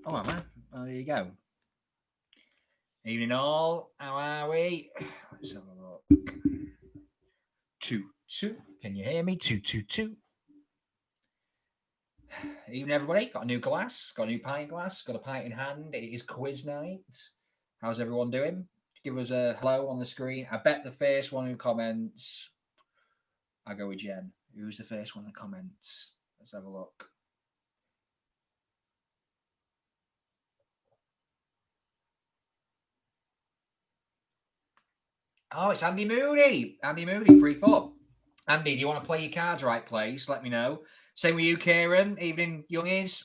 Oh, am I? Oh, there you go. Evening all. How are we? Let's have a look. 2-2. Can you hear me? 2-2-2. Evening, everybody. Got a new glass. Got a new pint glass. Got a pint in hand. It is quiz night. How's everyone doing? Give us a hello on the screen. I bet the first one who comments. I go with Jen. Who's the first one that comments? Let's have a look. Oh, it's Andy Moody. Andy Moody, 3-4. Andy, do you want to play your cards right, please? Let me know. Same with you, Kieran. Evening, youngies.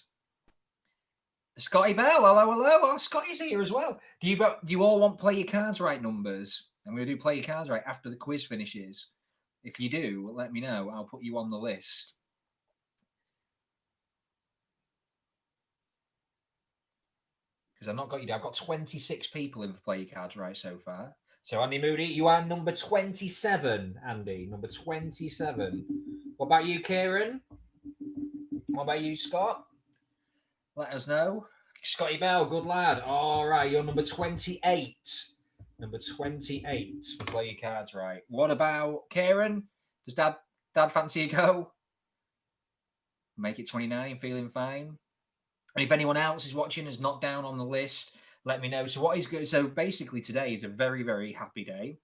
Scotty Bell, hello, hello. Oh, Scotty's here as well. Do you all want play your cards right numbers? And we'll do play your cards right after the quiz finishes. If you do, let me know. I'll put you on the list. Because I've not got you. I've got 26 people in for play your cards right so far. So Andy Moody, you are number 27. Andy, number 27. What about you, Kieran? What about you, Scott? Let us know. Scotty Bell, good lad. All right, you're number 28. Number 28 for play your cards right. What about Kieran? Does Dad fancy a go? Make it 29, feeling fine. And if anyone else is watching is not down on the list, let me know. So what is good? So basically today is a very, very happy day.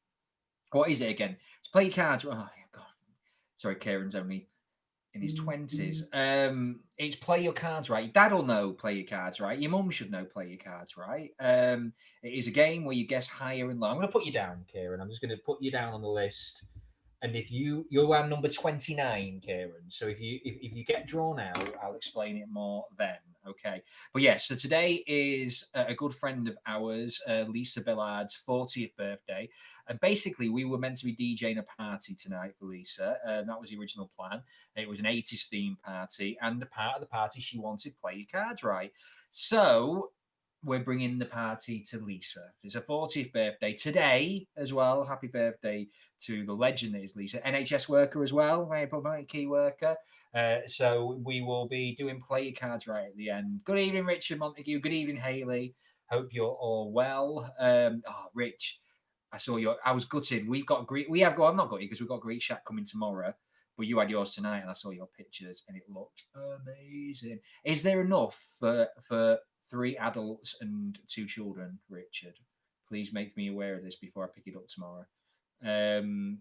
What is it again? It's play your cards. Oh God. Sorry, Kieran's only in his 20s. It's play your cards right. Your dad will know play your cards right. Your mum should know play your cards right. It is a game where you guess higher and lower. I'm going to put you down, Kieran. I'm just going to put you down on the list. And if you're on number 29, Kieran. So if you get drawn out, I'll explain it more then. Okay. But yes, so today is a good friend of ours, Lisa Billard's 40th birthday. And basically, we were meant to be DJing a party tonight for Lisa. That was the original plan. It was an 80s themed party. And the part of the party she wanted play your cards right. So we're bringing the party to Lisa. It's her 40th birthday today as well. Happy birthday to the legend that is Lisa, NHS worker as well, very public key worker. So we will be doing play your cards right at the end. Good evening, Richard Montague. Good evening, Haley. Hope you're all well. Rich, I saw your. I was gutted. We've got Greek. We have. Well, I'm not gutted because we've got Greek Shack coming tomorrow. But you had yours tonight, and I saw your pictures, and it looked amazing. Is there enough for 3 adults and 2 children, Richard? Please make me aware of this before I pick it up tomorrow. To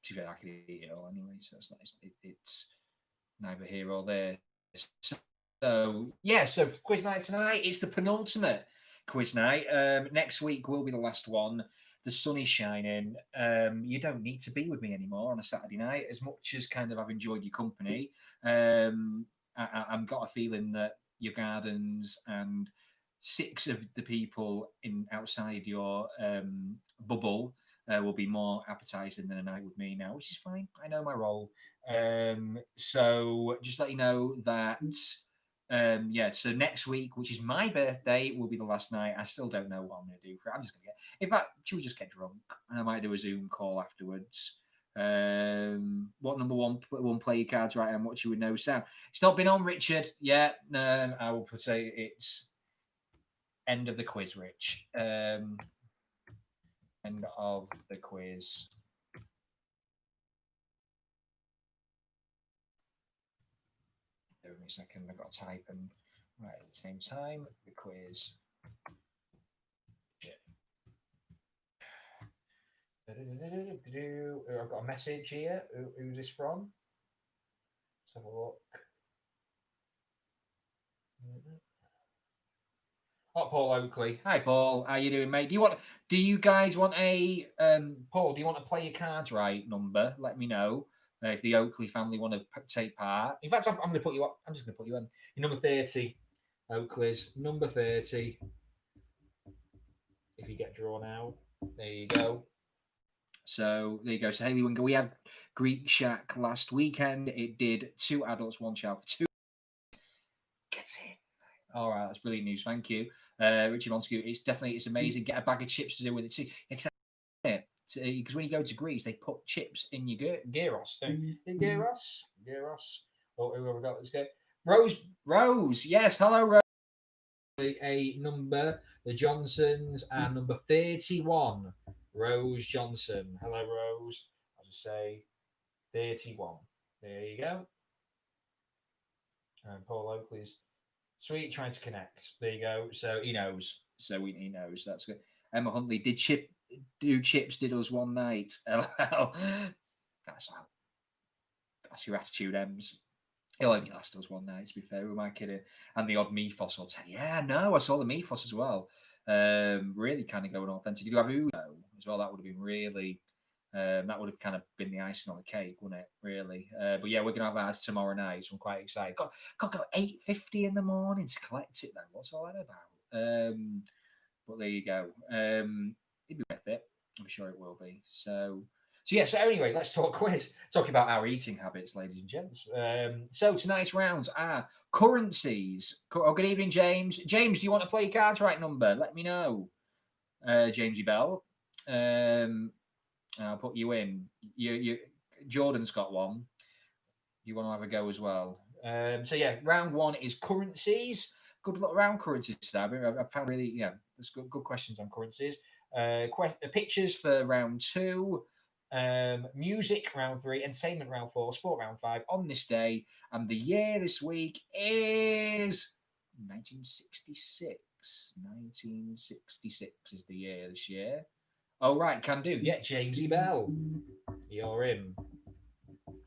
be fair, I could eat it all anyway, so it's neither here or there. So quiz night tonight. It's the penultimate quiz night. Next week will be the last one. The sun is shining. You don't need to be with me anymore on a Saturday night, as much as kind of I've enjoyed your company. I've got a feeling that your gardens and 6 of the people in outside your bubble will be more appetizing than a night with me now, which is fine. I know my role. So just let you know that. So next week, which is my birthday, will be the last night. I still don't know what I'm going to do for it. I'm just going to get. In fact, should we just get drunk and I might do a Zoom call afterwards? What number one play your cards right and what you would know sound? It's not been on, Richard, yet. I will say it's end of the quiz, Rich. End of the quiz. Give me a second. I've got to type and right at the same time. The quiz. I've got a message here. Who's this from? Let's have a look. Oh, Paul Oakley. Hi, Paul. How you doing, mate? Do you guys want a Paul? Do you want to play your cards right number? Let me know if the Oakley family want to take part. In fact, I'm going to put you up. I'm just going to put you in. You're number 30. Oakley's number 30. If you get drawn out, there you go. So there you go. So Haley Winger, we had Greek Shack last weekend. It did 2 adults, 1 child for 2. Get in. All right, that's brilliant news. Thank you, Richie Montague. It's amazing. Get a bag of chips to do with it. See, because when you go to Greece, they put chips in your gyros. Gyros. Or whoever got this guy. Rose. Yes, hello, Rose. A number, the Johnsons, and number 31, Rose Johnson. Hello, Rose. I'll just say 31. There you go. And Paul Oakley's sweet trying to connect. There you go. So he knows. He knows. That's good. Emma Huntley did Chips did us one night. LL. That's how. That's your attitude, Ems. He'll only last us one night, to be fair. Who am I kidding? And the odd Mephos will tell you, yeah, no, I saw the Mephos as well. Really kind of going authentic. Did you have Uzo as well? That would have been really, that would have kind of been the icing on the cake, wouldn't it? Really. But yeah, we're going to have ours tomorrow night, so I'm quite excited. Got to go 8:50 in the morning to collect it then. What's all that about? But there you go. It'd be worth it. I'm sure it will be. So yeah, so anyway, let's talk quiz. Talking about our eating habits, ladies and gents. So tonight's rounds are currencies. Oh, good evening, James. James, do you want to play cards right number? Let me know. Jamesy Bell. I'll put you in. Jordan's got one. You want to have a go as well. So yeah, round one is currencies. Good luck around currencies today. I found really, there's good questions on currencies. Pictures for round two. Music round three, entertainment round four, sport round five on this day, and the year this week is 1966. 1966 is the year this year. Oh right, can do. Yeah, Jamesy Bell, you're in.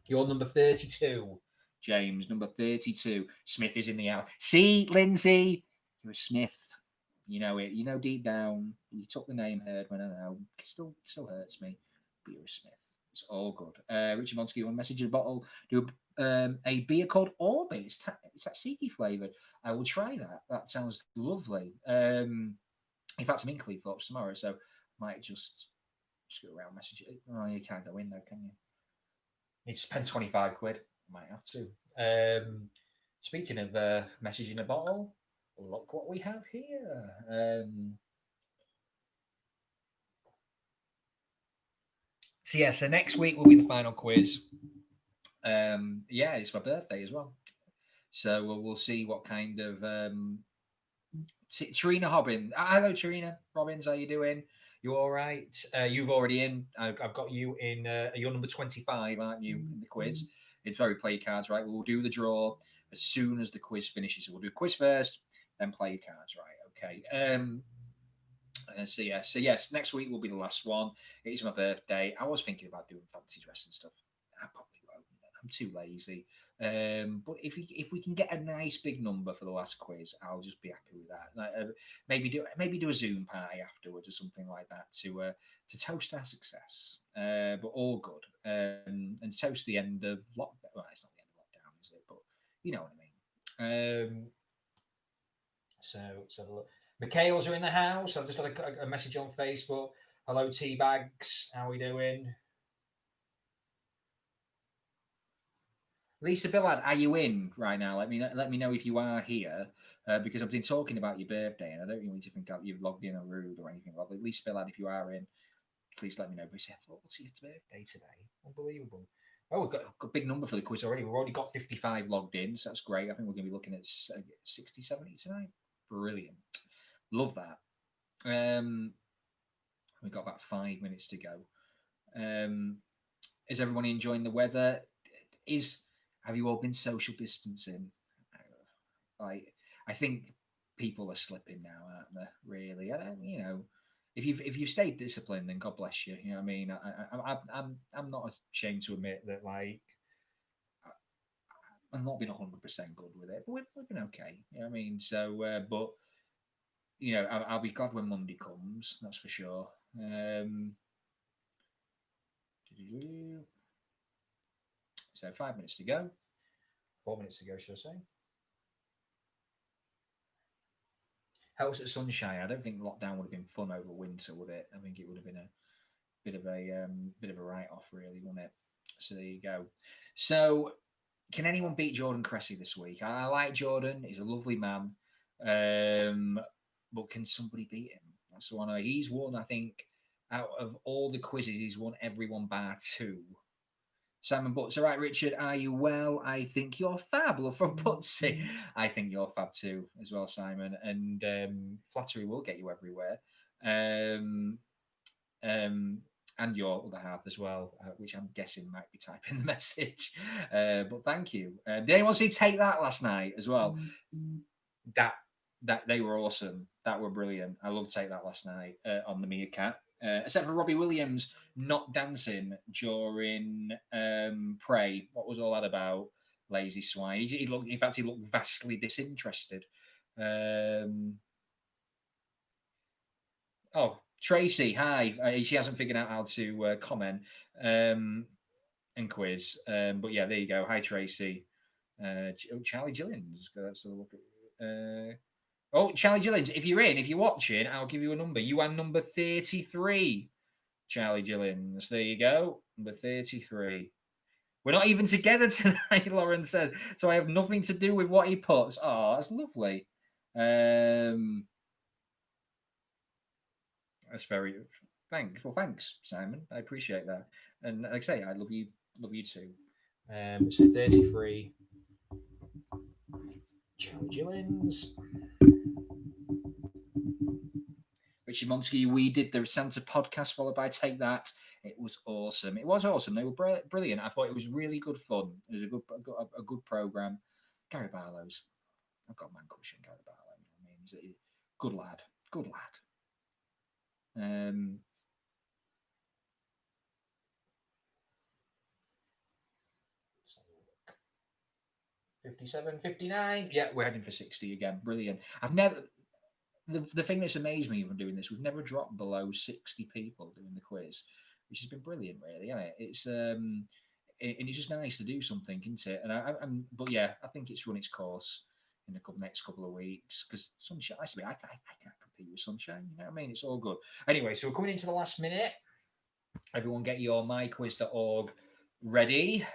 You're number 32. James, number 32. Smith is in the house. See, Lindsay, you're a Smith. You know it. You know deep down. You took the name Herdman. I know. It still hurts me. But you're a Smith. It's all good. Richard Montague, one message in a bottle. Do a beer called Orbit. It's tzatziki flavoured. I will try that. That sounds lovely. In fact, I'm in Cleethorpes tomorrow, so I might just go around message it. Oh, you can't go in though, can you? Need to spend 25 quid. Might have to. Speaking of message in a bottle, look what we have here. So next week will be the final quiz. It's my birthday as well. So we'll see what kind of Trina Hobbins. Hello, Trina Robbins. How you doing? You all right? You've already in. I've got you in. You're number 25, aren't you, in the quiz? It's very play cards, right? We'll do the draw as soon as the quiz finishes. So we'll do quiz first, then play cards, right? Okay. So yes, next week will be the last one. It is my birthday. I was thinking about doing fancy dress and stuff. I probably won't. I'm too lazy. But if we can get a nice big number for the last quiz, I'll just be happy with that. Like, maybe do a Zoom party afterwards or something like that to toast our success. But all good. And toast the end of lockdown. Well, it's not the end of lockdown, is it? But you know what I mean. So let's have a look. Michaels are in the house. I've just got a message on Facebook. Hello, Teabags. How are we doing? Lisa Billard, are you in right now? Let me know if you are here, because I've been talking about your birthday, and I don't want you to think you've logged in or rude or anything. But Lisa Billard, if you are in, please let me know. But I thought, what's your birthday today? Unbelievable. Oh, we've got a big number for the quiz already. We've already got 55 logged in, so that's great. I think we're going to be looking at 60, 70 tonight. Brilliant. Love that. We've got about 5 minutes to go. Is everyone enjoying the weather? Have you all been social distancing? I think people are slipping now, aren't they? Really, I don't. If you've stayed disciplined, then God bless you. You know what I mean? I'm not ashamed to admit that. Like, I've not been 100% good with it, but we've been okay. You know what I mean? So, but I'll be glad when Monday comes. That's for sure. So 5 minutes to go. 4 minutes to go, should I say? Helps at sunshine. I don't think lockdown would have been fun over winter, would it? I think it would have been a bit of a write-off, really, wouldn't it? So there you go. So, can anyone beat Jordan Cressy this week? I like Jordan. He's a lovely man. But can somebody beat him? That's the one. He's won, I think, out of all the quizzes, he's won every one bar 2. Simon Butts, all right, Richard, are you well? I think you're fab. Love from Butsy. I think you're fab too, as well, Simon. And flattery will get you everywhere. Um, um, and your other half as well, which I'm guessing might be typing the message. But thank you. Did anyone see Take That last night as well? That they were awesome. That were brilliant. I love Take That last night on the Meerkat. Except for Robbie Williams not dancing during Pray. What was all that about? Lazy swine. He looked. In fact, he looked vastly disinterested. Oh, Tracy, hi. She hasn't figured out how to comment and quiz. But yeah, there you go. Hi, Tracy. Charlie Gillians. Let's have a look at. Charlie Gillians, if you're watching, I'll give you a number. You are number 33, Charlie Gillians. There you go. Number 33. We're not even together tonight, Lauren says. So I have nothing to do with what he puts. Oh, that's lovely. That's very thanks, Simon. I appreciate that. And like I say, I love you too. So 33. Charlie Gillians. Richard Montague, we did the Santa podcast followed by Take That. It was awesome. It was awesome. They were brilliant. I thought it was really good fun. It was a good program. Gary Barlow's. I've got a man crush on Gary Barlow. I mean, he's a good lad. Good lad. 57, 59. Yeah, we're heading for 60 again. Brilliant. I've never. The thing that's amazed me even doing this, we've never dropped below 60 people doing the quiz, which has been brilliant, really, isn't it? It's and it's just nice to do something, isn't it? And but yeah, I think it's run its course in the next couple of weeks because sunshine. I can't compete with sunshine. You know what I mean? It's all good. Anyway, so we're coming into the last minute. Everyone, get your myquiz.org ready.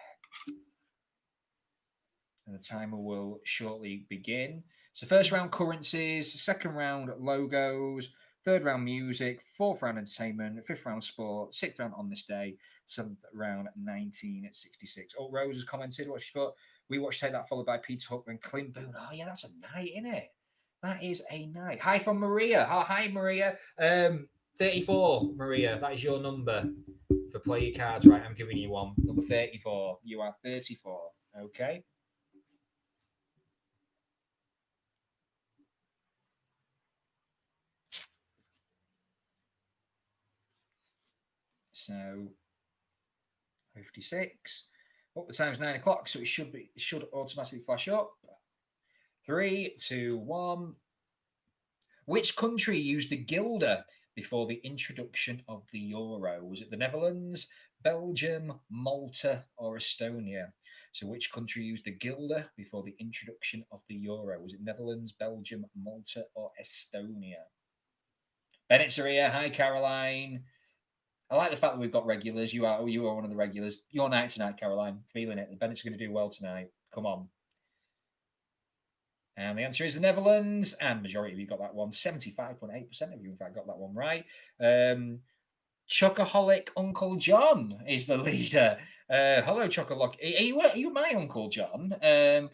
And the timer will shortly begin. So first round currencies, second round logos, third round music, fourth round entertainment, fifth round sport, sixth round on this day, seventh round 1966. Oh, Rose has commented what she put. We watched Take That followed by Peter Hook and Clint Boone. Oh yeah, that's a night, isn't it? That is a night. Hi from Maria. Oh, hi Maria. 34, Maria. That is your number for play your cards right. I'm giving you one. Number 34. You are 34. Okay. So 56. Oh, the time's 9 o'clock, so it should automatically flash up. 3, 2, 1. Which country used the guilder before the introduction of the euro? Was it the Netherlands, Belgium, Malta, or Estonia? So which country used the guilder before the introduction of the euro? Was it Netherlands, Belgium, Malta, or Estonia? Bennett's here. Hi, Caroline. I like the fact that we've got regulars. You are one of the regulars. Your night tonight, Caroline. Feeling it. The Bennett's going to do well tonight. Come on. And the answer is the Netherlands. And majority of you got that one. 75.8% of you, in fact, got that one right. Chocoholic Uncle John is the leader. Hello, Chocoholic. Are you my Uncle John?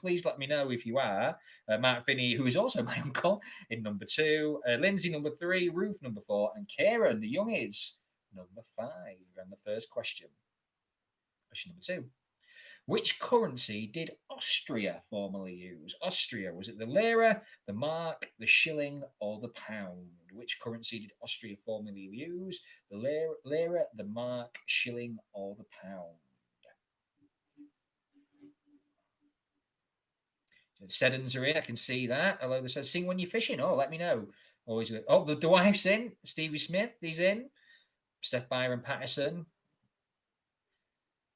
Please let me know if you are. Mark Finney, who is also my uncle, in number 2. Lindsay, number 3. Ruth, number 4. And Kieran, the youngies, number 5. And the first question. Question number 2. Which currency did Austria formerly use? Austria, was it the lira, the mark, the shilling, or the pound? Which currency did Austria formerly use? The lira, the mark, shilling, or the pound? So Seddons are in. I can see that. Hello, they said, sing when you're fishing. Oh, let me know. Always good. Oh, the wife's in. Stevie Smith, he's in. Steph Byron Patterson.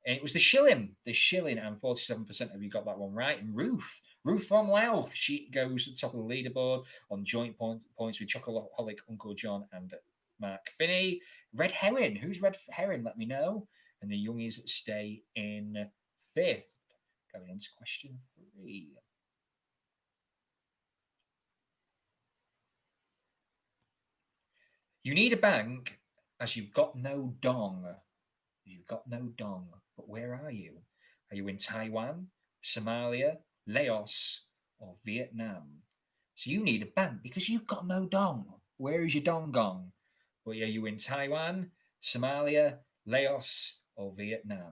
And it was the shilling, and 47% of you got that one right. And Ruth from Louth, she goes to the top of the leaderboard on joint points with Chocoholic Uncle John and Mark Finney. Red Herring, who's Red Herring? Let me know. And the youngies stay in 5th. Going into question 3. You need a bank as you've got no dong. You've got no dong. But where are you? Are you in Taiwan, Somalia, Laos, or Vietnam? So you need a bank because you've got no dong. Where is your dong gong? But are you in Taiwan, Somalia, Laos, or Vietnam?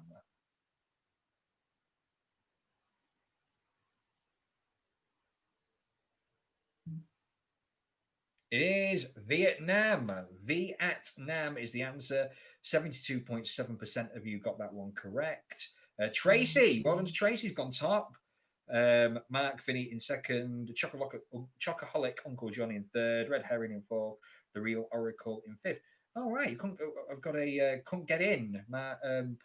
It is Vietnam. Vietnam is the answer. 72.7% of you got that one correct. Tracy, well done to Tracy's gone top. Mark Finney in second. Chocoholic Uncle Johnny in third. Red Herring in fourth. The Real Oracle in fifth. All right, I've got a couldn't get in.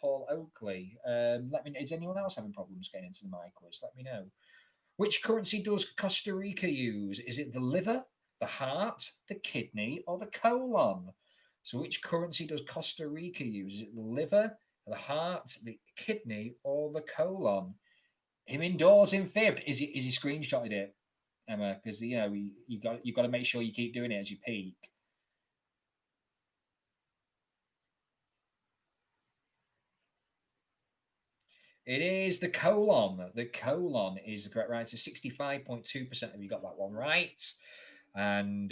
Paul Oakley. Let me. Is anyone else having problems getting into the mic quiz? Let me know. Which currency does Costa Rica use? Is it the liver, the heart, the kidney, or the colon? So, which currency does Costa Rica use? Is it the liver, the heart, the kidney, or the colon? Him indoors in fifth. Is he screenshotted it, Emma? Because you got to make sure you keep doing it as you peak. It is the colon. The colon is the correct right. So 65.2% of you got that one right. And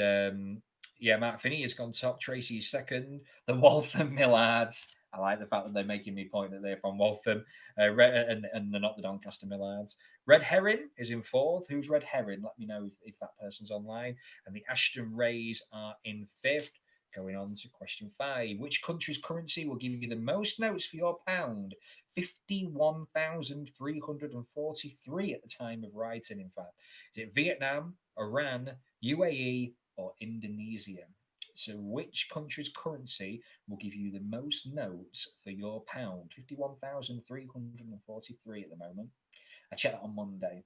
yeah, Mark Finney has gone top. Tracy is second. The Waltham Millards. I like the fact that they're making me point that they're from Waltham, and they're not the Doncaster Millards. Red Herring is in fourth. Who's Red Herring? Let me know if that person's online. And the Ashton Rays are in fifth. Going on to question 5. Which country's currency will give you the most notes for your pound? 51,343 at the time of writing, in fact. Is it Vietnam, Iran, UAE, or Indonesia? So, which country's currency will give you the most notes for your pound? 51,343 at the moment. I checked that on Monday.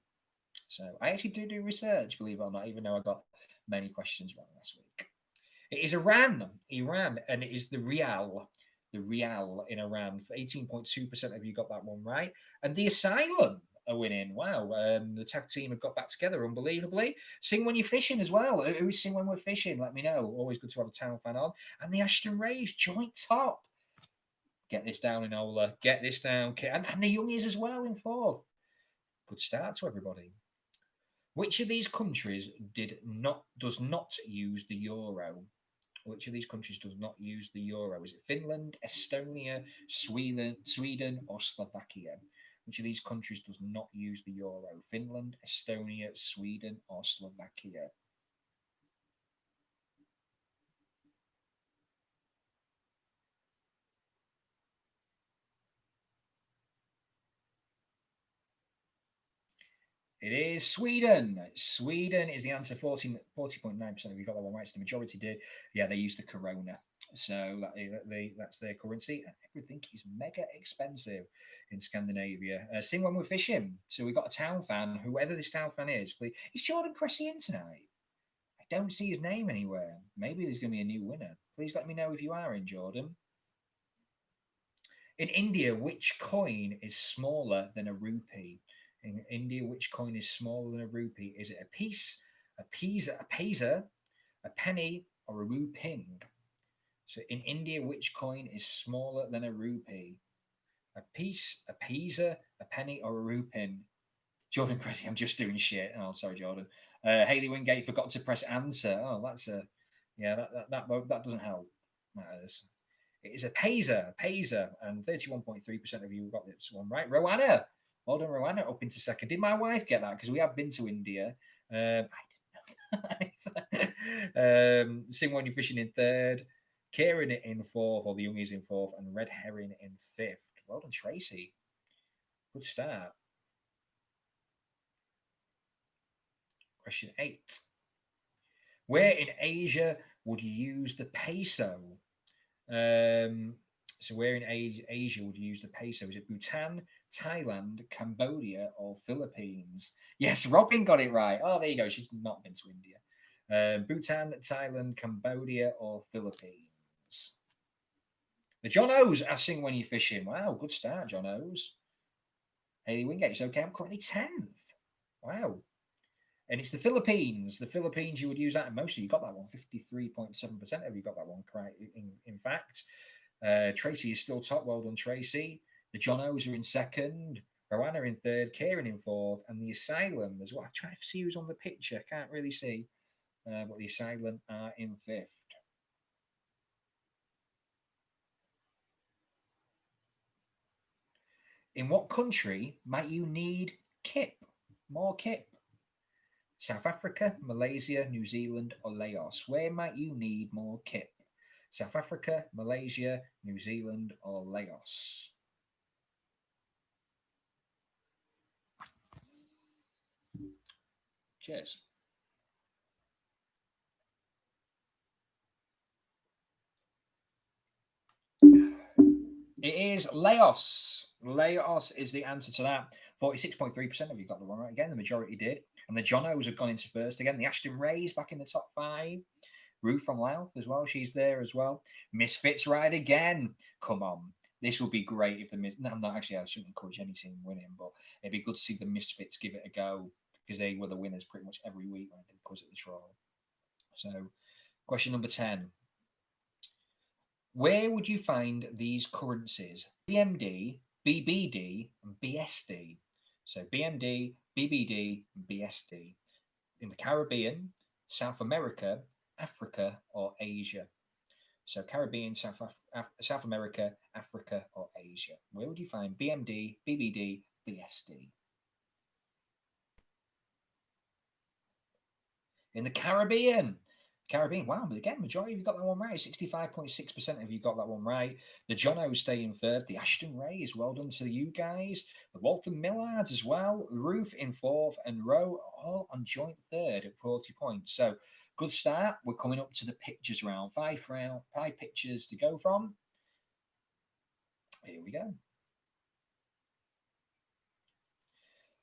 So, I actually do research, believe it or not, even though I got many questions wrong last week. It is Iran, and it is the Rial. The Rial in Iran. For 18.2% of you got that one right. And the Asylum are winning. Wow. The tag team have got back together, unbelievably. Sing when you're fishing as well. Who's Sing when we're fishing? Let me know. Always good to have a town fan on. And the Ashton Rays, joint top. Get this down, Enola. Get this down. And the Youngies as well in fourth. Good start to everybody. Which of these countries does not use the euro? Which of these countries does not use the euro? Is it Finland, Estonia, Sweden, or Slovakia? Which of these countries does not use the euro? Finland, Estonia, Sweden, or Slovakia? It is Sweden. Sweden is the answer. 40.9% of you got that one right. So the majority did. Yeah, they use the krona. So that's their currency. And everything is mega expensive in Scandinavia. Sing when we're fishing. So we've got a town fan, whoever this town fan is. Please. Is Jordan Cressy in tonight? I don't see his name anywhere. Maybe there's going to be a new winner. Please let me know if you are in, Jordan. In India, which coin is smaller than a rupee? In India, which coin is smaller than a rupee? Is it a piece, a paisa, a penny, or a ruping? So in India, which coin is smaller than a rupee? A piece, a paisa, a penny, or a rupin? Jordan Cressy, I'm just doing shit. Oh, sorry, Jordan. Haley Wingate forgot to press answer. Oh, that's a yeah. That doesn't help matters. It is a Pazer, and 31.3% of you got this one right. Rowanna, well done, Rowanna, up into second. Did my wife get that? Because we have been to India. I didn't know. Sing when you're fishing in third. Kieran in fourth, or the Youngies in fourth, and Red Herring in fifth. Well done, Tracy. Good start. Question 8. Where in Asia would you use the peso? So where in Asia would you use the peso? Is it Bhutan, Thailand, Cambodia, or Philippines? Yes, Robin got it right. Oh, there you go. She's not been to India. Bhutan, Thailand, Cambodia, or Philippines? The John O's asking when you're fishing. Wow, good start, John O's. Haley Wingate, it's okay. I'm currently 10th. Wow. And it's the Philippines. The Philippines, you would use that. And most of you got that one. 53.7% of you got that one correct. In fact, Tracy is still top. Well done, Tracy. The Jonos are in second. Rowanna in third. Kieran in fourth. And the Asylum as well. I'm trying to see who's on the picture. Can't really see. But the Asylum are in fifth. In what country might you need kip? More kip? South Africa, Malaysia, New Zealand, or Laos? Where might you need more kip? South Africa, Malaysia, New Zealand, or Laos? Cheers. It is Laos. Laos is the answer to that. 46.3% of you got the one right again. The majority did. And the Jonos have gone into first again. The Ashton Rays back in the top five. Ruth from Louth as well. She's there as well. Misfits ride again. Come on. This will be great if the no, I'm not actually. I shouldn't encourage any team winning, but it'd be good to see the Misfits give it a go because they were the winners pretty much every week when I did Quiz at the Troll. So, question number 10. Where would you find these currencies? BMD, BBD, and BSD. So BMD, BBD, and BSD. In the Caribbean, South America, Africa, or Asia. So Caribbean, South America, Africa, or Asia. Where would you find BMD, BBD, BSD? In the Caribbean. Caribbean, wow, but again, majority of you got that one right. 65.6% of you got that one right. The Jonos stay in third. The Ashton Rays, well done to you guys. The Walton Millards as well. Ruth in fourth, and Rowe all on joint third at 40 points. So good start. We're coming up to the pictures round. Five pictures to go from. Here we go.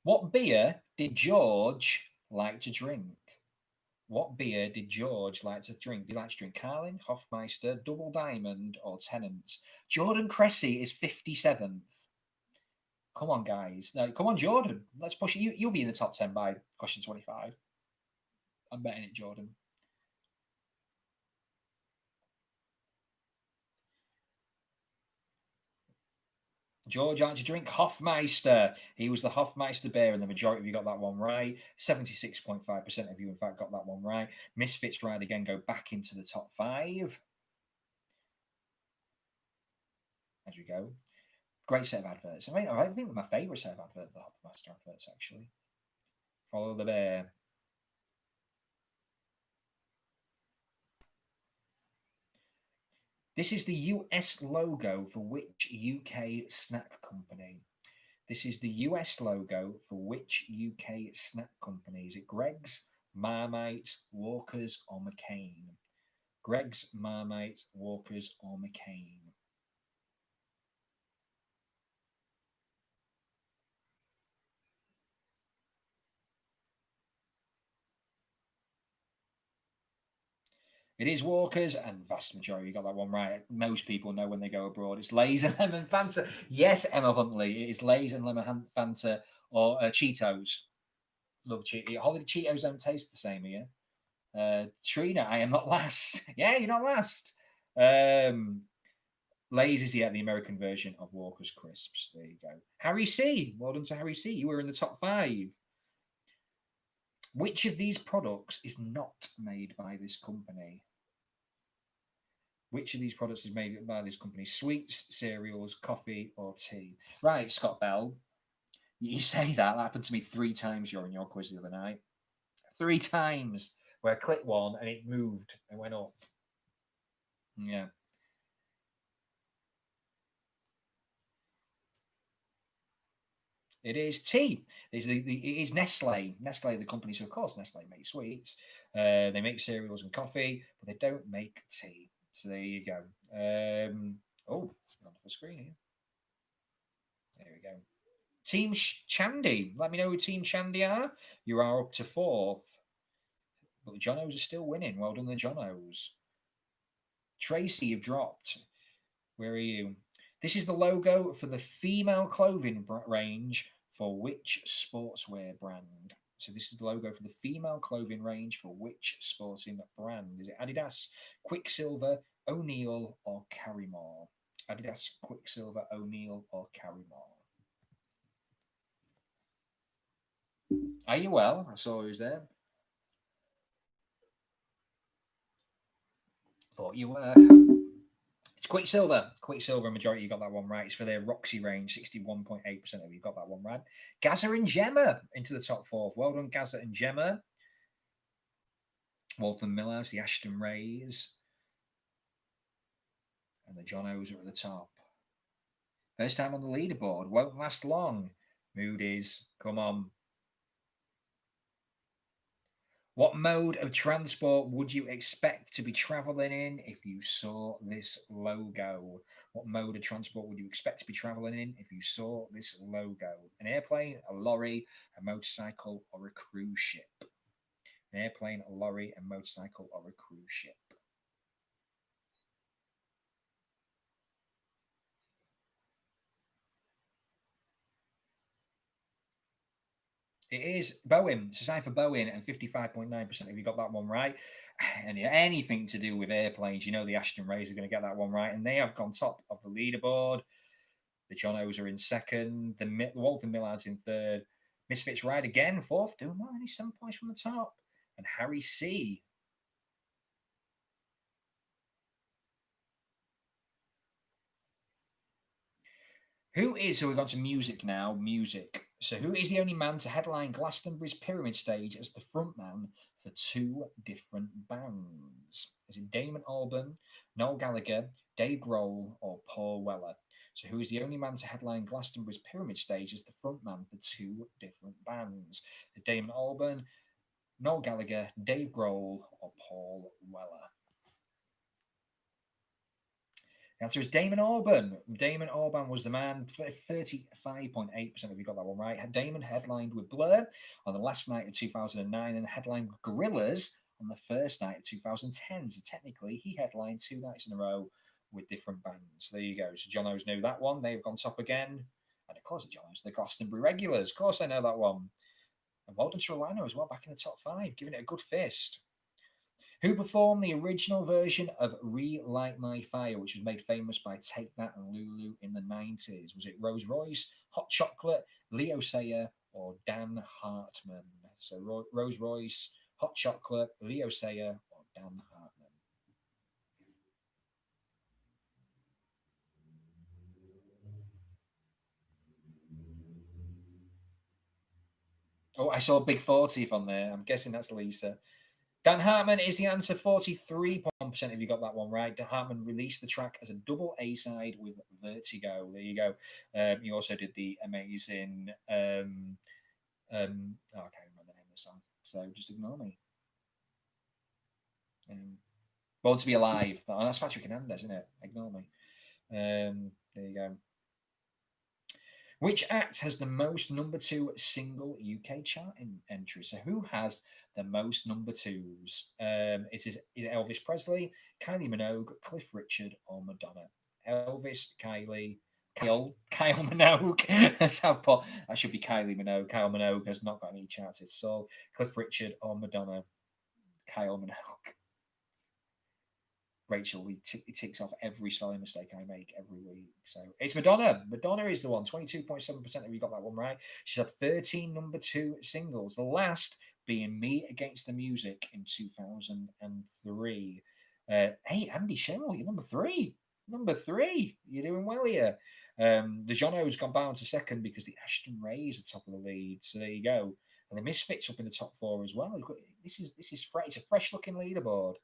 What beer did George like to drink? What beer did George like to drink? Did he like to drink Carlin, Hofmeister, Double Diamond, or Tennant's? Jordan Cressy is 57th. Come on, guys. No, come on, Jordan. Let's push it. You'll be in the top 10 by question 25. I'm betting it, Jordan. George liked to drink Hofmeister. He was the Hofmeister bear, and the majority of you got that one right. 76.5% of you, in fact, got that one right. Misfits Ride again go back into the top 5. As we go. Great set of adverts. I think they're my favourite set of adverts, the Hofmeister adverts, actually. Follow the bear. This is the US logo for which UK snack company? This is the US logo for which UK snack company? Is it Greggs, Marmite, Walkers, or McCain? Greggs, Marmite, Walkers, or McCain? It is Walkers, and vast majority got that one right. Most people know when they go abroad. It's Lay's and Lemon Fanta. Yes, Emma Huntley. It is Lay's and Lemon Fanta or Cheetos. Love Cheetos. Holiday Cheetos don't taste the same here. Trina, I am not last. Yeah, you're not last. Lay's is the American version of Walker's Crisps. There you go. Harry C. Well done to Harry C. You were in the top 5. Which of these products is not made by this company? Which of these products is made by this company? Sweets, cereals, coffee, or tea? Right, Scott Bell. You say that. That happened to me 3 times during your quiz the other night. 3 times where I clicked one and it moved and went up. Yeah. It is tea. It is Nestle. Nestle, the company. So, of course, Nestle makes sweets. They make cereals and coffee, but they don't make tea. So, there you go. On the screen here. There we go. Team Chandy. Let me know who Team Chandy are. You are up to 4th. But the Jonos are still winning. Well done, the Jonos. Tracy, you've dropped. Where are you? This is the logo for the female clothing range for which sportswear brand? So this is the logo for the female clothing range for which sporting brand? Is it Adidas, Quicksilver, O'Neill, or Carrymore? Adidas, Quicksilver, O'Neill, or Carrymore? Are you well? I saw who's there. Thought you were. It's Quicksilver. Quicksilver, majority you got that one right. It's for their Roxy range, 61.8% of you got that one right. Gaza and Gemma into the top four. Well done, Gaza and Gemma. Walton Millers, the Ashton Rays, and the John O's are at the top. First time on the leaderboard. Won't last long. Moody's, come on. What mode of transport would you expect to be travelling in if you saw this logo? What mode of transport would you expect to be travelling in if you saw this logo? An airplane, a lorry, a motorcycle, or a cruise ship? An airplane, a lorry, a motorcycle, or a cruise ship? It is Boeing. It's designed for Boeing, and 55.9% of you got that one right. And anything to do with airplanes, you know the Ashton Rays are going to get that one right, and they have gone top of the leaderboard. The John O's are in second. The Walton Millards in third. Misfits Ride again, fourth, doing well, only 7 points from the top. And Harry C. So we've gone to music now. Music. So who is the only man to headline Glastonbury's Pyramid Stage as the frontman for two different bands? Is it Damon Albarn, Noel Gallagher, Dave Grohl, or Paul Weller? So who is the only man to headline Glastonbury's Pyramid Stage as the frontman for two different bands? Damon Albarn, Noel Gallagher, Dave Grohl, or Paul Weller? The answer is Damon Albarn. Damon Albarn was the man. 35.8% of you got that one right. Damon headlined with Blur on the last night of 2009 and headlined with Gorillaz on the first night of 2010. So technically, he headlined 2 nights in a row with different bands. There you go. So John O's knew that one. They've gone top again. And of course, John O's the Glastonbury regulars. Of course, I know that one. And well done to Rhino as well, back in the top five, giving it a good fist. Who performed the original version of Relight My Fire, which was made famous by Take That and Lulu in the 90s? Was it Rose Royce, Hot Chocolate, Leo Sayer, or Dan Hartman? So Rose Royce, Hot Chocolate, Leo Sayer, or Dan Hartman? Oh, I saw Big 40 on there. I'm guessing that's Lisa. Dan Hartman is the answer. 43% of you got that one right. Dan Hartman released the track as a double A side with Vertigo. There you go. He also did the amazing. I can't remember the name of the song, so just ignore me. Born to be Alive. Oh, that's Patrick Hernandez, isn't it? Ignore me. There you go. Which act has the most number two single UK chart entries? So who has the most number twos? Is it Elvis Presley, Kylie Minogue, Cliff Richard, or Madonna? Elvis, Kyle Minogue. That's how that should be Kylie Minogue. Kyle Minogue has not got any chances. So Cliff Richard or Madonna? Kyle Minogue. Rachel, he ticks off every spelling mistake I make every week. So it's Madonna. Madonna is the one. 22.7% of you got that one right. She's had 13 number two singles. The last being Me Against the Music in 2003. Hey, Andy Sherrill, you're number three. Number three. You're doing well here. The Jono's gone down to second because the Ashton Rays are top of the lead. So there you go. And the Misfits up in the top four as well. This is it's a fresh looking leaderboard.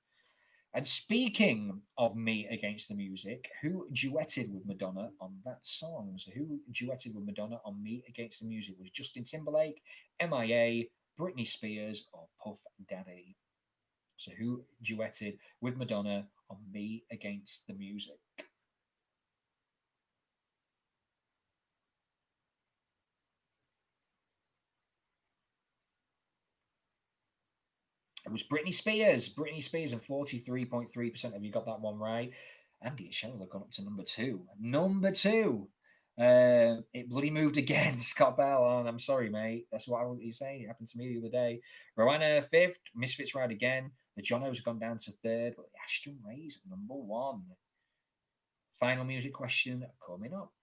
And speaking of Me Against the Music, who duetted with Madonna on that song? So who duetted with Madonna on Me Against the Music? Was Justin Timberlake, MIA, Britney Spears, or Puff Daddy? So who duetted with Madonna on Me Against the Music? It was Britney Spears. Britney Spears, and 43.3% of you got that one right. Andy and Cheryl have gone up to number two. Number two. It bloody moved again, Scott Bell. Oh, I'm sorry, mate. That's what you say. It happened to me the other day. Rowanna fifth. Misfits Ride again. The Jonos have gone down to third, but the Ashton Rays at number one. Final music question coming up.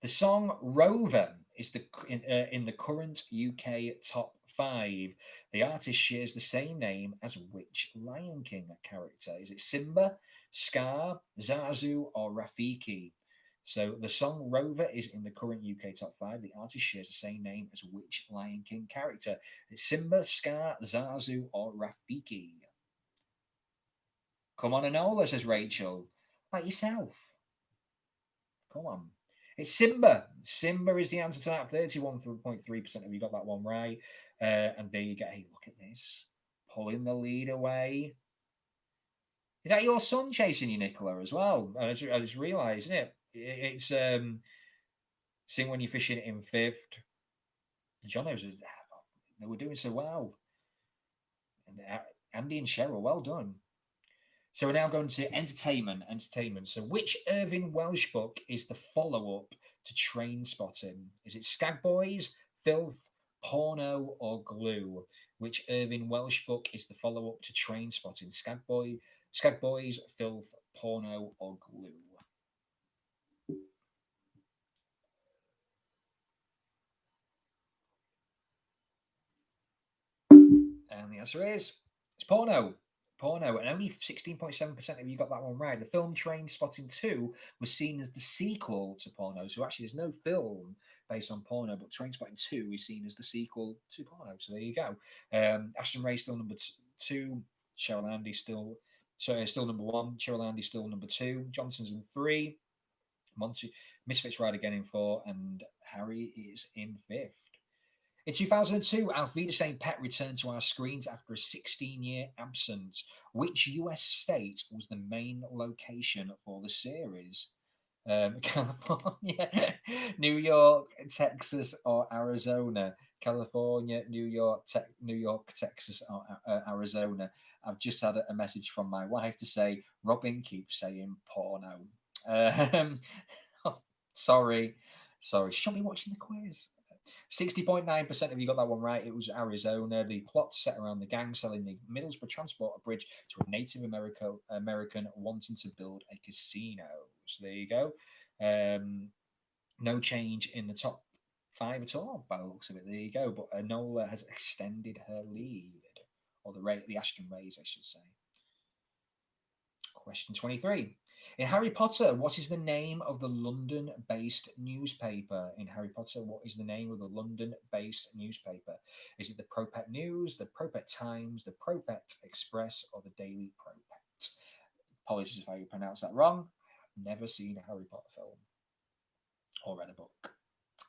The song Rover is in the current UK top 5. The artist shares the same name as which Lion King character? Is it Simba, Scar, Zazu, or Rafiki? So the song Rover is in the current UK top 5. The artist shares the same name as which Lion King character? It's Simba, Scar, Zazu, or Rafiki? Come on, Enola, says Rachel. By yourself. Come on. It's Simba. Simba is the answer to that. 31.3% of you got that one right. And there you go. Hey, look at this. Pulling the lead away. Is that your son chasing you, Nicola, as well? I just realised, isn't it? It's Sing When You're Fishing in fifth. Jono's, they were doing so well. And Andy and Cheryl, well done. So we're now going to entertainment. Entertainment. So which Irving Welsh book is the follow-up to Train Spotting? Is it Skag Boys, Filth, Porno, or Glue? Which Irving Welsh book is the follow-up to Train Spotting? Skag Boys, Filth, Porno, or Glue? And the answer is it's Porno. Porno, and only 16.7% of you got that one right. The film Train Spotting 2 was seen as the sequel to Porno. So actually, there's no film based on Porno, but Train Spotting 2 is seen as the sequel to Porno. So there you go. Ashton Ray still number two. Cheryl Andy still number one. Cheryl Andy still number two. Johnson's in three. Monty Misfits Ride again in four. And Harry is in fifth. In 2002, Auf Wiedersehen Pet returned to our screens after a 16-year absence. Which US state was the main location for the series? California, New York, Texas, or Arizona? California, New York, Texas, or Arizona. I've just had a message from my wife to say Robin keeps saying porno. Um, sorry. She'll be watching the quiz. 60.9% of you got that one right. It was Arizona. The plot set around the gang selling the Middlesbrough Transport Bridge to a Native American wanting to build a casino. So there you go. No change in the top 5 at all by the looks of it. There you go. But Enola has extended her lead, or the Ashton Rays, I should say. Question 23. In Harry Potter, what is the name of the London-based newspaper? In Harry Potter, what is the name of the London-based newspaper? Is it the Propet News, the Propet Times, the Propet Express, or the Daily Propet? Apologies if I pronounce that wrong. I've never seen a Harry Potter film or read a book.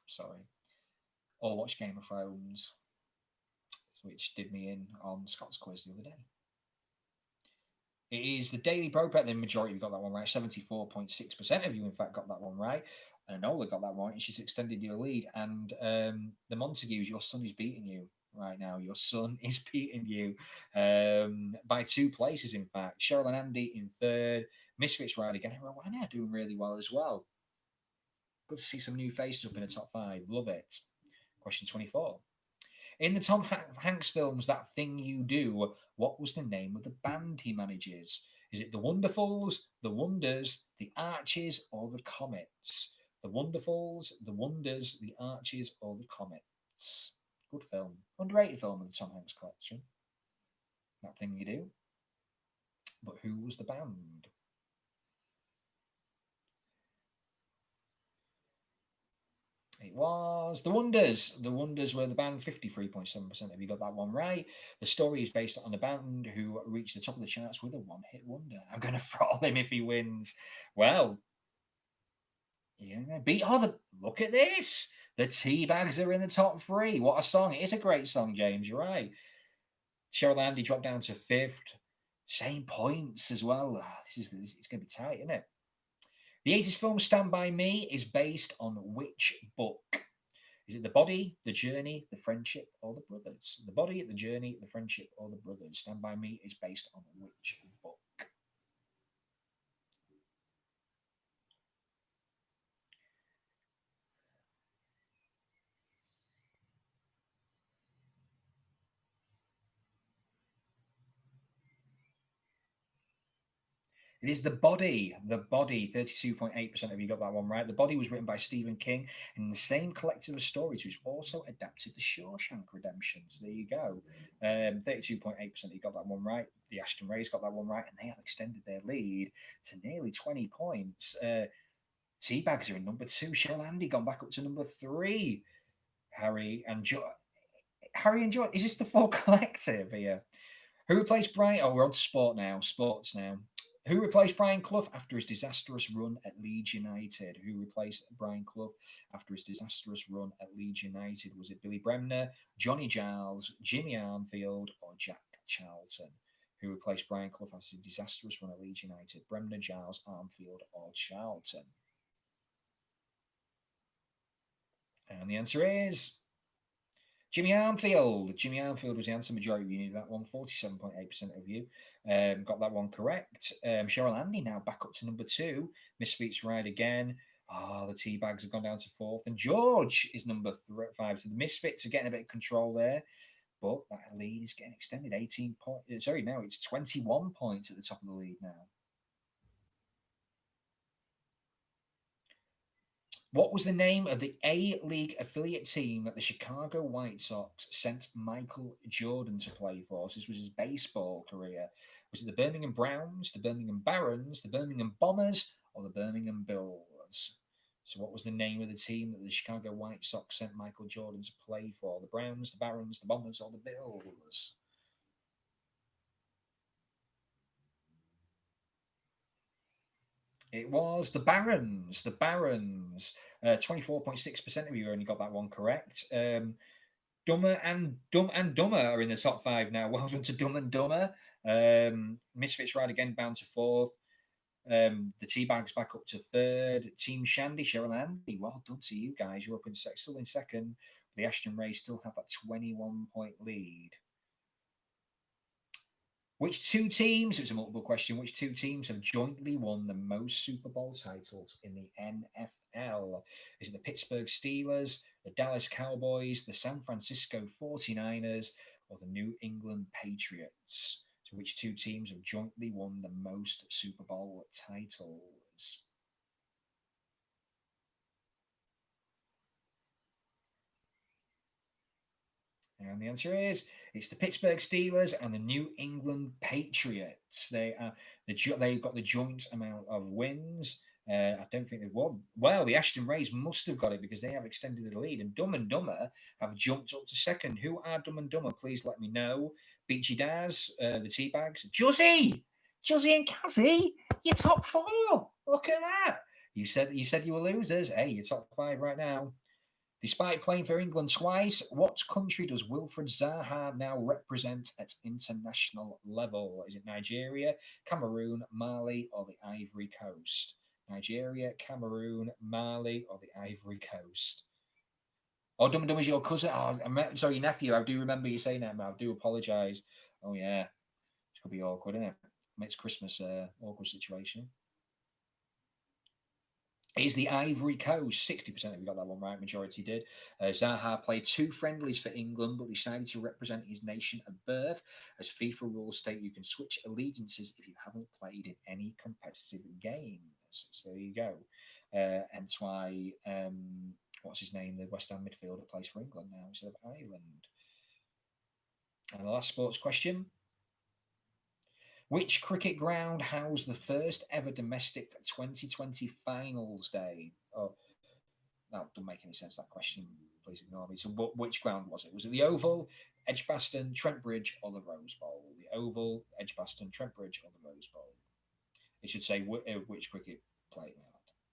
Sorry. Or watched Game of Thrones, which did me in on Scott's quiz the other day. It is the Daily Propet. The majority of you got that one right. 74.6% of you, in fact, got that one right. And Enola got that one, and she's extended your lead. And the Montagues, your son is beating you right now. Your son is beating you by 2 places, in fact. Cheryl and Andy in third. Misfits Ride again. Rowana are doing really well as well. Good to see some new faces up in the top 5. Love it. Question 24. In the Tom Hanks films, That Thing You Do, what was the name of the band he manages? Is it the Wonderfuls, the Wonders, the Arches, or the Comets? The Wonderfuls, the Wonders, the Arches, or the Comets? Good film. Underrated film in the Tom Hanks collection. That Thing You Do. But who was the band? It was The Wonders. The Wonders were the band. 53.7% of you got that one right. The story is based on a band who reached the top of the charts with a one-hit wonder. I'm going to throttle him if he wins. Well, yeah, look at this. The Teabags are in the top 3. What a song. It is a great song, James. You're right. Cheryl Andy dropped down to 5th. Same points as well. It's going to be tight, isn't it? The 80s film Stand By Me is based on which book? Is it The Body, The Journey, The Friendship, or The Brothers? The Body, The Journey, The Friendship, or The Brothers? Stand By Me is based on which book? It is The Body. The Body, 32.8% of you got that one right. The Body was written by Stephen King in the same collective of stories, which also adapted The Shawshank Redemption. So there you go. 32.8% you got that one right. The Ashton Rays got that one right, and they have extended their lead to nearly 20 points. Teabags are in number 2. Cheryl Andy gone back up to number 3. Harry and George. Is this the full collective here? Who replaced Brian? Oh, we're on sport now. Sports now. Who replaced Brian Clough after his disastrous run at Leeds United? Who replaced Brian Clough after his disastrous run at Leeds United? Was it Billy Bremner, Johnny Giles, Jimmy Armfield, or Jack Charlton? Who replaced Brian Clough after his disastrous run at Leeds United? Bremner, Giles, Armfield, or Charlton? And the answer is Jimmy Armfield. Jimmy Armfield was the answer. Majority of you knew that one. 47.8% of you got that one correct. Cheryl Andy now back up to number 2. Misfits Ride again. Oh, the Teabags have gone down to 4th. And George is number 5. So the Misfits are getting a bit of control there. But that lead is getting extended. 18 points. Sorry, now it's 21 points at the top of the lead now. What was the name of the A-League affiliate team that the Chicago White Sox sent Michael Jordan to play for? So this was his baseball career. Was it the Birmingham Browns, the Birmingham Barons, the Birmingham Bombers, or the Birmingham Bills? So what was the name of the team that the Chicago White Sox sent Michael Jordan to play for? The Browns, the Barons, the Bombers, or the Bills? It was the Barons. The Barons. 24.6% of you only got that one correct. Dumber and Dumber are in the top 5 now. Well done to Dumb and Dumber. Misfits Ride again bound to 4th. The Teabags back up to 3rd. Team Shandy, Cheryl Andy. Well done to you guys. You're up in still in 2nd. The Ashton Rays still have that 21-point lead. Which 2 teams, it's a multiple question, which 2 teams have jointly won the most Super Bowl titles in the NFL? Is it the Pittsburgh Steelers, the Dallas Cowboys, the San Francisco 49ers, or the New England Patriots? So which 2 teams have jointly won the most Super Bowl titles? And the answer is it's the Pittsburgh Steelers and the New England Patriots. They've got the joint amount of wins. I don't think they've won. Well, the Ashton Rays must have got it because they have extended the lead, and Dumb and Dumber have jumped up to 2nd. Who are Dumb and Dumber? Please let me know. Beachy Daz, the Teabags, Josie and Cassie, you're top 4. Look at that. You said you were losers. Hey, you're top 5 right now. Despite playing for England twice, what country does Wilfred Zaha now represent at international level? Is it Nigeria, Cameroon, Mali, or the Ivory Coast? Nigeria, Cameroon, Mali, or the Ivory Coast? Oh, Dumb and Dumb is your cousin. Oh, sorry, your nephew. I do remember you saying that, but I do apologise. Oh, yeah. It could be awkward, isn't it? Makes Christmas awkward situation. Is the Ivory Coast. 60% of you got that one right, majority did. Zaha played 2 friendlies for England, but decided to represent his nation of birth. As FIFA rules state, you can switch allegiances if you haven't played in any competitive games. So there you go. Hence why, what's his name, the West Ham midfielder plays for England now instead of Ireland. And the last sports question. Which cricket ground housed the first ever domestic 2020 finals day? Oh, that doesn't make any sense, that question. Please ignore me. So, which ground was it? Was it the Oval, Edgbaston, Trent Bridge, or the Rose Bowl? The Oval, Edgbaston, Trent Bridge, or the Rose Bowl? It should say which cricket playground.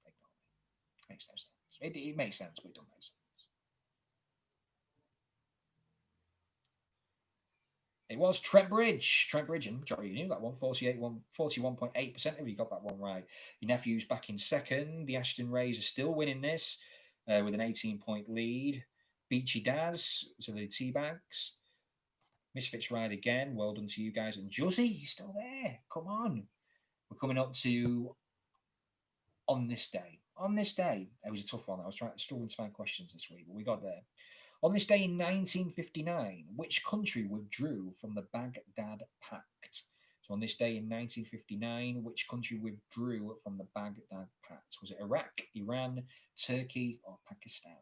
Ignore me. Makes no sense. It makes sense, but it doesn't make sense. It was Trent Bridge. Trent Bridge, and majority knew that one. 41.8% of you got that one right. Your nephew's back in 2nd. The Ashton Rays are still winning this with an 18-point lead. Beachy Daz, so the Teabags. Misfits Ride again. Well done to you guys. And Josie, you're still there. Come on. We're coming up to On This Day. On This Day. It was a tough one. I was struggling to find questions this week, but we got there. On this day in 1959, which country withdrew from the Baghdad Pact? So on this day in 1959, which country withdrew from the Baghdad Pact? Was it Iraq, Iran, Turkey, or Pakistan?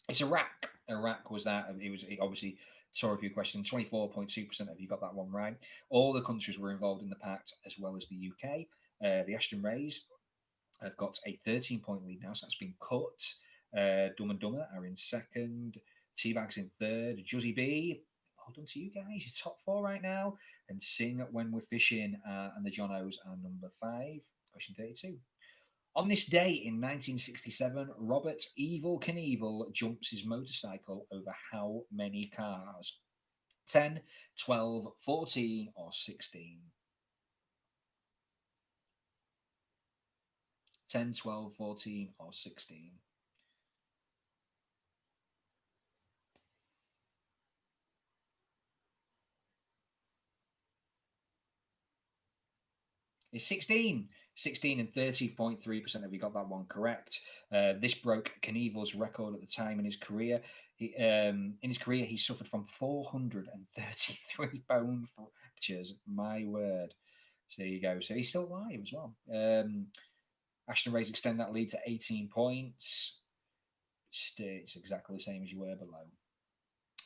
It's Iraq. Iraq was that. It obviously, sorry for your question, 24.2% of you got that one right. All the countries were involved in the pact, as well as the UK. The Ashton Rays have got a 13-point lead now, so that's been cut. Dumb and Dumber are in second. Teabags in third. Juzzy B, hold on to you guys. You're top four right now. And Sing When We're Fishing and the Jonos are number 5. Question 32. On this day in 1967, Robert Evil Knievel jumps his motorcycle over how many cars? 10, 12, 14, or 16? 10, 12, 14, or 16? It's 16. 16 and 30.3% of you got that one correct. This broke Knievel's record at the time in his career. He suffered from 433 bone fractures. My word. So there you go. So he's still alive as well. Ashton Rays extend that lead to 18 points. It's exactly the same as you were below.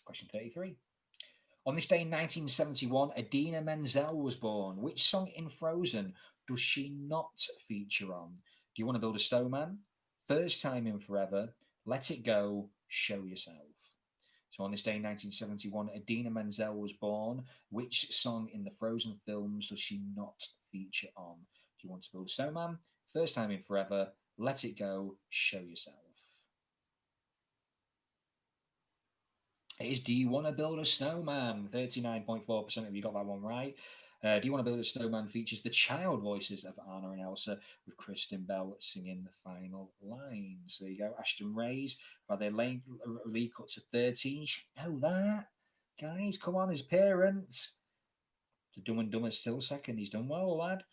Question 33. On this day in 1971, Adina Menzel was born. Which song in Frozen does she not feature on? Do you want to build a snowman? First Time in Forever, Let It Go, Show Yourself. So on this day in 1971, Adina Menzel was born. Which song in the Frozen films does she not feature on? Do you want to build a snowman? First Time in Forever, Let It Go, Show Yourself. It is Do You Want to Build a Snowman? 39.4% of you got that one right. Do You Want to Build a Snowman features the child voices of Anna and Elsa, with Kristen Bell singing the final lines. There you go. Ashton Rays, by their lead cut to 13. You should know that. Guys, come on, his parents. The Dumb and Dumber's still second. He's done well, lad.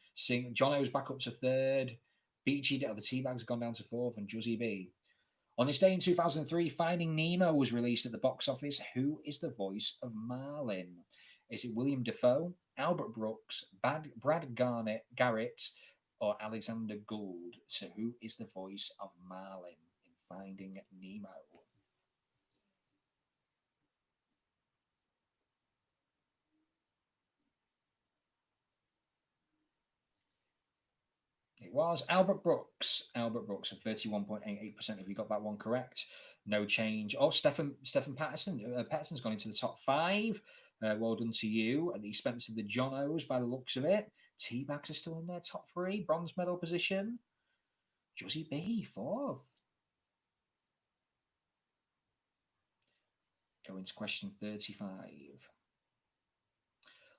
John O's back up to third. Beachy, the Teabags have gone down to fourth, and Juzzy B. On this day in 2003, Finding Nemo was released at the box office. Who is the voice of Marlin? Is it William Defoe, Albert Brooks, Brad Garrett, or Alexander Gould? So who is the voice of Marlin in Finding Nemo? It was Albert Brooks. Albert Brooks at 31.88%. Have you got that one correct? No change. Oh, Stephen Patterson. Patterson's gone into the top 5. Well done to you at the expense of the Jonos by the looks of it. Teabags are still in their top 3. Bronze medal position. Josie B, 4th. Going to question 35.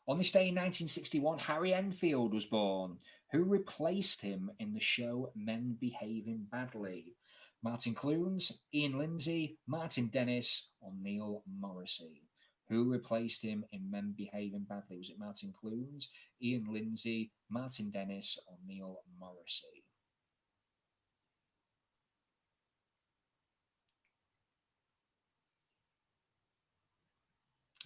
On this day in 1961, Harry Enfield was born. Who replaced him in the show Men Behaving Badly? Martin Clunes, Ian Lindsay, Martin Dennis, or Neil Morrissey? Who replaced him in Men Behaving Badly? Was it Martin Clunes, Ian Lindsay, Martin Dennis, or Neil Morrissey?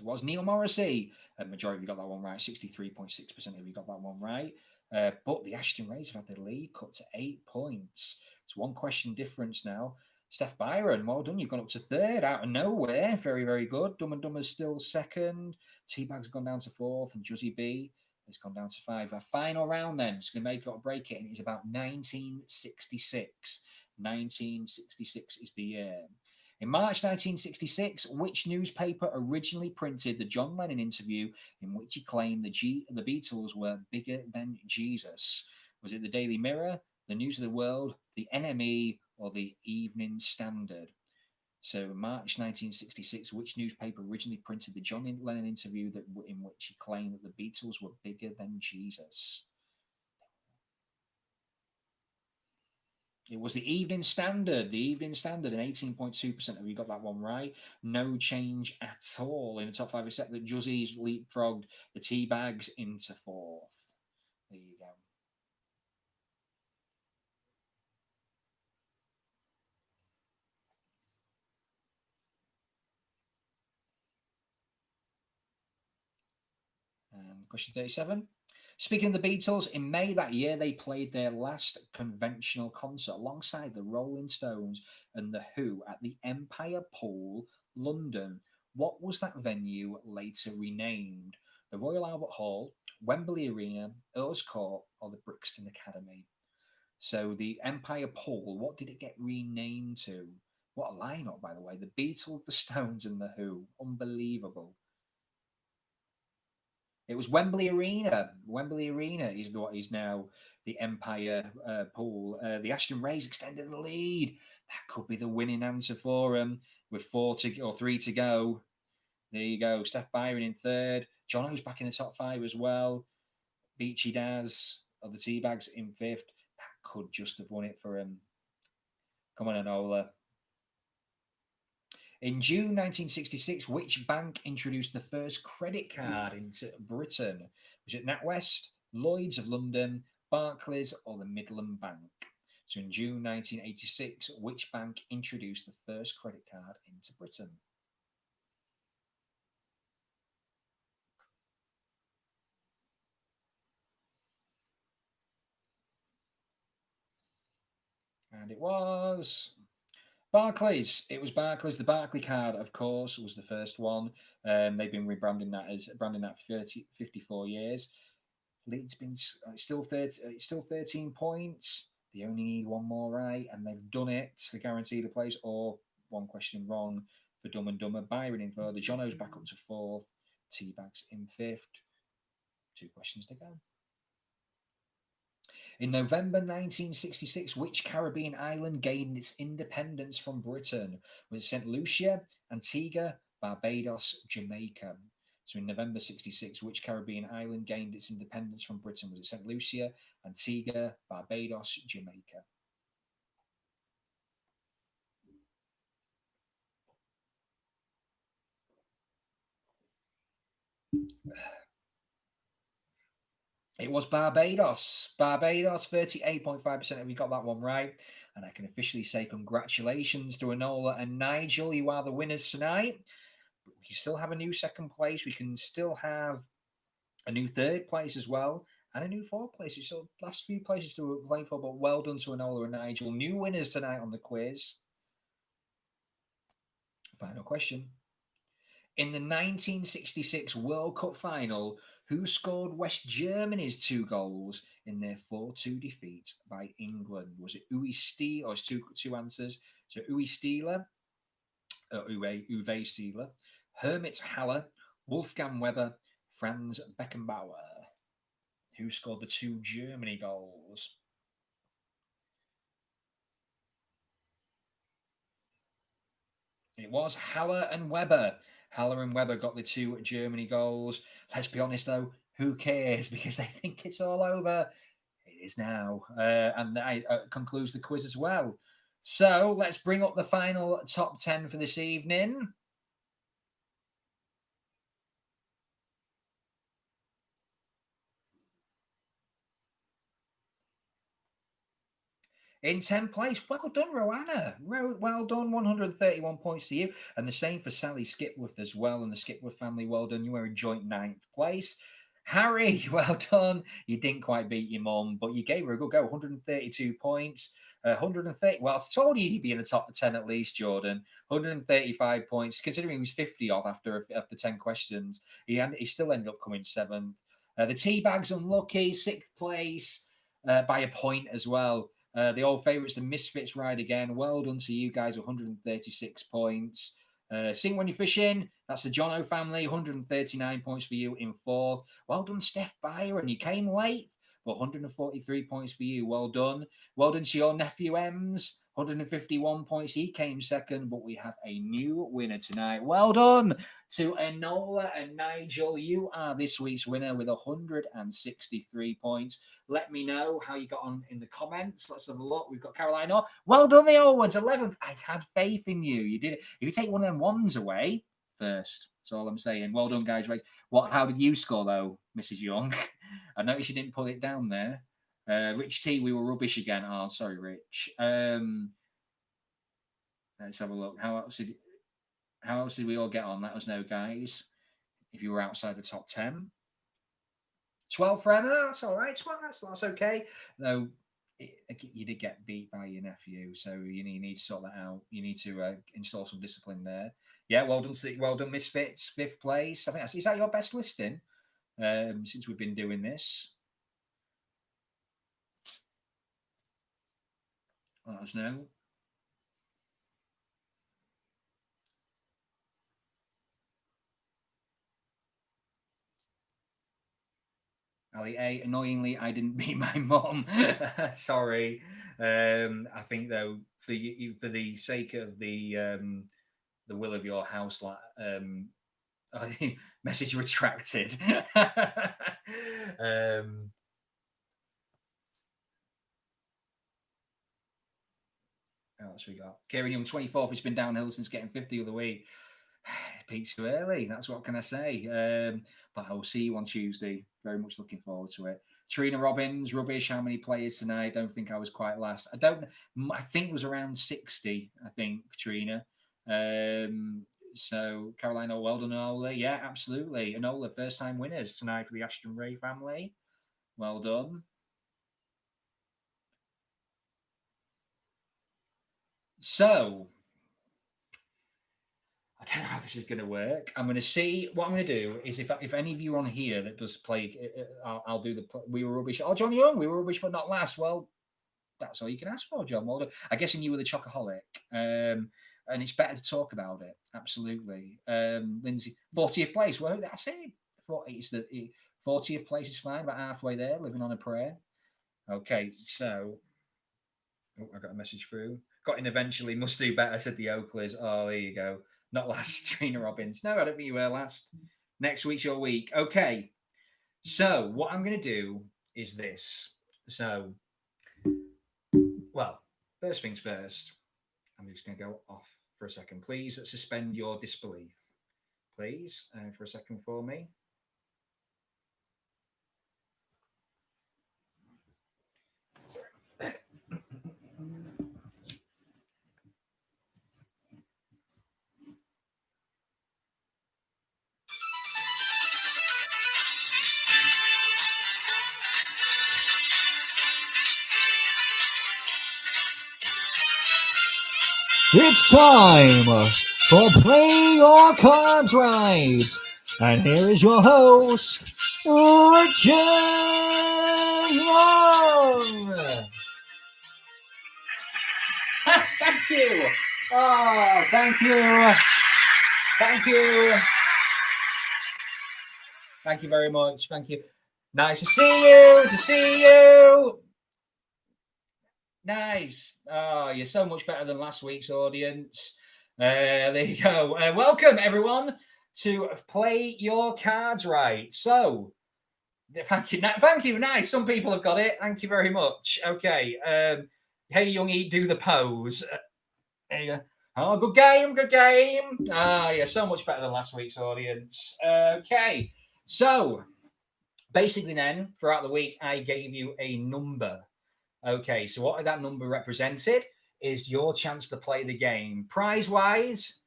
It was Neil Morrissey. A majority of you got that one right. 63.6% of you got that one right. But the Ashton Rays have had their lead cut to 8 points. It's one question difference now. Steph Byron, well done. You've gone up to third out of nowhere. Very, very good. Dumb and Dumber's still second. Teabag's gone down to fourth. And Juzzy B has gone down to 5. Our final round then. It's going to make it or break it. And it's about 1966. 1966 is the year. In March 1966, which newspaper originally printed the John Lennon interview in which he claimed the Beatles were bigger than Jesus? Was it the Daily Mirror, the News of the World, the NME, or the Evening Standard? So, March 1966, which newspaper originally printed the John Lennon interview in which he claimed that the Beatles were bigger than Jesus? It was the Evening Standard. The Evening Standard, and 18.2% of you got that one right. No change at all in the top 5, except that Juzzy's leapfrogged the Teabags into 4th. There you go. And question 37. Speaking of the Beatles, in May that year, they played their last conventional concert alongside the Rolling Stones and The Who at the Empire Pool, London. What was that venue later renamed? The Royal Albert Hall, Wembley Arena, Earls Court, or the Brixton Academy? So the Empire Pool, what did it get renamed to? What a lineup, by the way. The Beatles, the Stones, and The Who. Unbelievable. It was Wembley Arena. Wembley Arena is what is now the Empire Pool. The Ashton Rays extended the lead. That could be the winning answer for them with 3 to go. There you go. Steph Byron in third. Jono's back in the top 5 as well. Beachy Daz of the Teabags in fifth. That could just have won it for him. Come on, Enola. In June 1966, which bank introduced the first credit card into Britain? Was it NatWest, Lloyds of London, Barclays, or the Midland Bank? So in June 1986, which bank introduced the first credit card into Britain? And it was Barclays. It was Barclays. The Barclay card, of course, was the first one. They've been rebranding that as branding that for 54 years. Leeds been still 13 points. They only need one more right, and they've done it to guarantee the place. Or one question wrong for Dumb and Dumber. Byron in third. The Jono's back up to fourth. Teabags in fifth. 2 questions to go. In November 1966, which Caribbean island gained its independence from Britain? Was it St. Lucia, Antigua, Barbados, Jamaica? So in November 66, which Caribbean island gained its independence from Britain? Was it St. Lucia, Antigua, Barbados, Jamaica? It was Barbados. Barbados, 38.5% of you got that one right. And I can officially say congratulations to Enola and Nigel. You are the winners tonight. But we can still have a new second place. We can still have a new third place as well, and a new fourth place. So last few places to play for, but well done to Enola and Nigel. New winners tonight on the quiz. Final question. In the 1966 World Cup final, who scored West Germany's 2 goals in their 4-2 defeat by England? Was it Uwe Steele? Or it's two answers. So Uwe Steele, Uwe Steele, Hermit Haller, Wolfgang Weber, Franz Beckenbauer. Who scored the 2 Germany goals? It was Haller and Weber. Haller and Weber got the 2 Germany goals. Let's be honest, though, who cares? Because they think it's all over. It is now. And that concludes the quiz as well. So let's bring up the final top 10 for this evening. In 10th place, well done, Roanna. Well done, 131 points to you. And the same for Sally Skipworth as well, and the Skipworth family, well done. You were in joint 9th place. Harry, well done. You didn't quite beat your mum, but you gave her a good go. 132 points. 130. Well, I told you he'd be in the top 10 at least, Jordan. 135 points, considering he was 50 off after 10 questions. He still ended up coming 7th. The Teabags unlucky, 6th place by a point as well. The old favourites, the Misfits, ride again. Well done to you guys, 136 points. Sing When You're Fishing, that's the Jono family, 139 points for you in 4th. Well done, Steph Byron, you came late, but 143 points for you. Well done. Well done to your nephew Ems, 151 points. He came 2nd, but we have a new winner tonight. Well done to Enola and Nigel. You are this week's winner with 163 points. Let me know how you got on in the comments. Let's have a look. We've got Caroline. Oh, well done, the Allwards, 11th. I had faith in you. You did it. If you take one of them ones away first, that's all I'm saying. Well done, guys. Right. How did you score, though, Mrs. Young? I noticed you didn't put it down there. Rich T, we were rubbish again. Oh, sorry, Rich. Let's have a look. How else did we all get on? Let us know, guys, if you were outside the top 10. 12 for Emma. That's all right. That's okay. Though you did get beat by your nephew, so you need to sort that out. You need to install some discipline there. Yeah, well done, Misfits, 5th place. I think is that your best listing since we've been doing this? Let us know. Ali A, annoyingly, I didn't beat my mom. Sorry. I think though, for the sake of the will of your house, message retracted. What else we got? Kieran Young, 24th. It's been downhill since getting 50th the other week. Peaks too early. That's what can I say. But I will see you on Tuesday. Very much looking forward to it. Trina Robbins, rubbish. How many players tonight? Don't think I was quite last. I think it was around 60. I think Trina. So Carolina, well done, Enola. Yeah, absolutely. Enola, first time winners tonight for the Ashton Ray family. Well done. So I don't know how this is going to work. I'm going to see what I'm going to do is if any of you on here that does play, I'll do the we were rubbish. Oh, John Young, we were rubbish but not last. Well, that's all you can ask for, John Mulder. I guess you were the chocoholic, and it's better to talk about it. Absolutely, Lindsay, 40th place. Well, that's it. It's the 40th place is fine, about halfway there, living on a prayer. Okay, so I got a message through. Got in eventually. Must do better, said the Oakleys. Oh, there you go. Not last, Trina Robbins. No, I don't think you were last. Next week's your week. Okay. So what I'm going to do is this. So, well, first things first. I'm just going to go off for a second. Please suspend your disbelief. Please, for a second for me. Sorry. It's time for Play Your Cards Right. And here is your host, Richard Young. Thank you. Oh, thank you. Thank you. Thank you very much. Thank you. Nice to see you. To see you. Nice. Oh, you're so much better than last week's audience. There you go. Welcome, everyone, to Play Your Cards Right. So, thank you. Thank you. Nice. Some people have got it. Thank you very much. Okay. Hey, Youngy, do the pose. There you go. Oh, good game. Good game. Ah, yeah, so much better than last week's audience. Okay. So, basically, then, throughout the week, I gave you a number. Okay, so what that number represented is your chance to play the game. Prize-wise,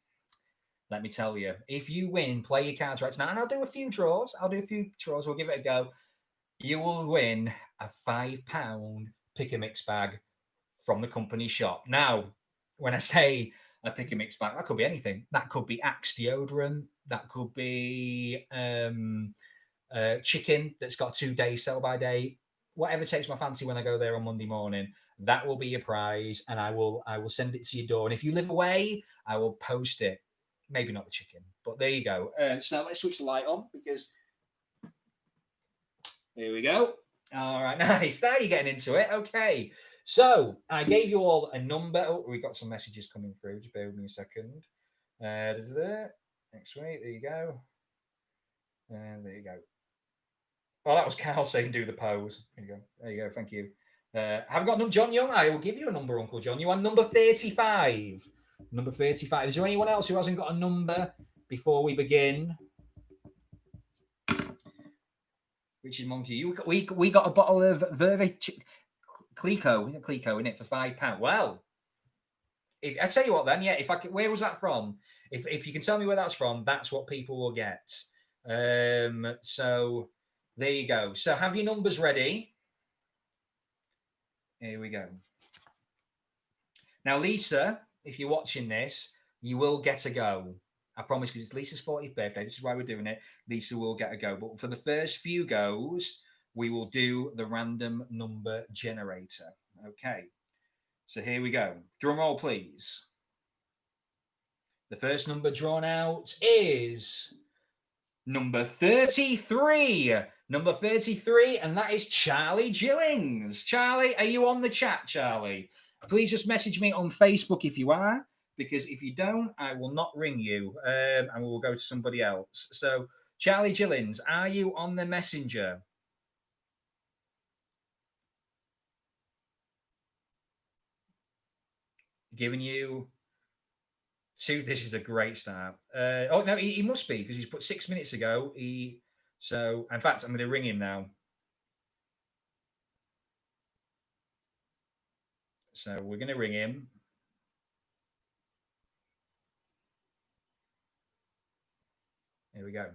let me tell you, if you win, play your cards right now, and I'll do a few draws. We'll give it a go. You will win a £5 pick a mix bag from the company shop. Now, when I say a pick a mix bag, that could be anything. That could be Axe deodorant. That could be chicken that's got 2 days sell by date. Whatever takes my fancy when I go there on Monday morning, that will be your prize, and I will send it to your door. And if you live away, I will post it. Maybe not the chicken, but there you go. So let's switch the light on because there we go. All right, nice. Now you're getting into it. Okay. So I gave you all a number. Oh, we got some messages coming through. Just bear with me a second. Next week. There you go. And there you go. Oh, that was Carl saying do the pose. There you go. There you go. Thank you. Have got number John Young? I will give you a number, Uncle John. You are number 35. Number 35. Is there anyone else who hasn't got a number before we begin? Richard Monkey, we got a bottle of Verve Clico in it for £5. Well, if I tell you what, then where was that from? If you can tell me where that's from, that's what people will get. So There you go. So have your numbers ready. Here we go. Now, Lisa, if you're watching this, you will get a go. I promise, because it's Lisa's 40th birthday. This is why we're doing it. Lisa will get a go. But for the first few goes, we will do the random number generator. Okay. So here we go. Drum roll, please. The first number drawn out is number 33. Number 33, and that is Charlie Gillings. Charlie, are you on the chat, Charlie? Please just message me on Facebook if you are, because if you don't, I will not ring you, and we will go to somebody else. So, Charlie Gillings, are you on the messenger? Giving you two. This is a great start. Oh no, he must be, because he's put 6 minutes ago. So in fact, I'm going to ring him now. So we're going to ring him. Here we go.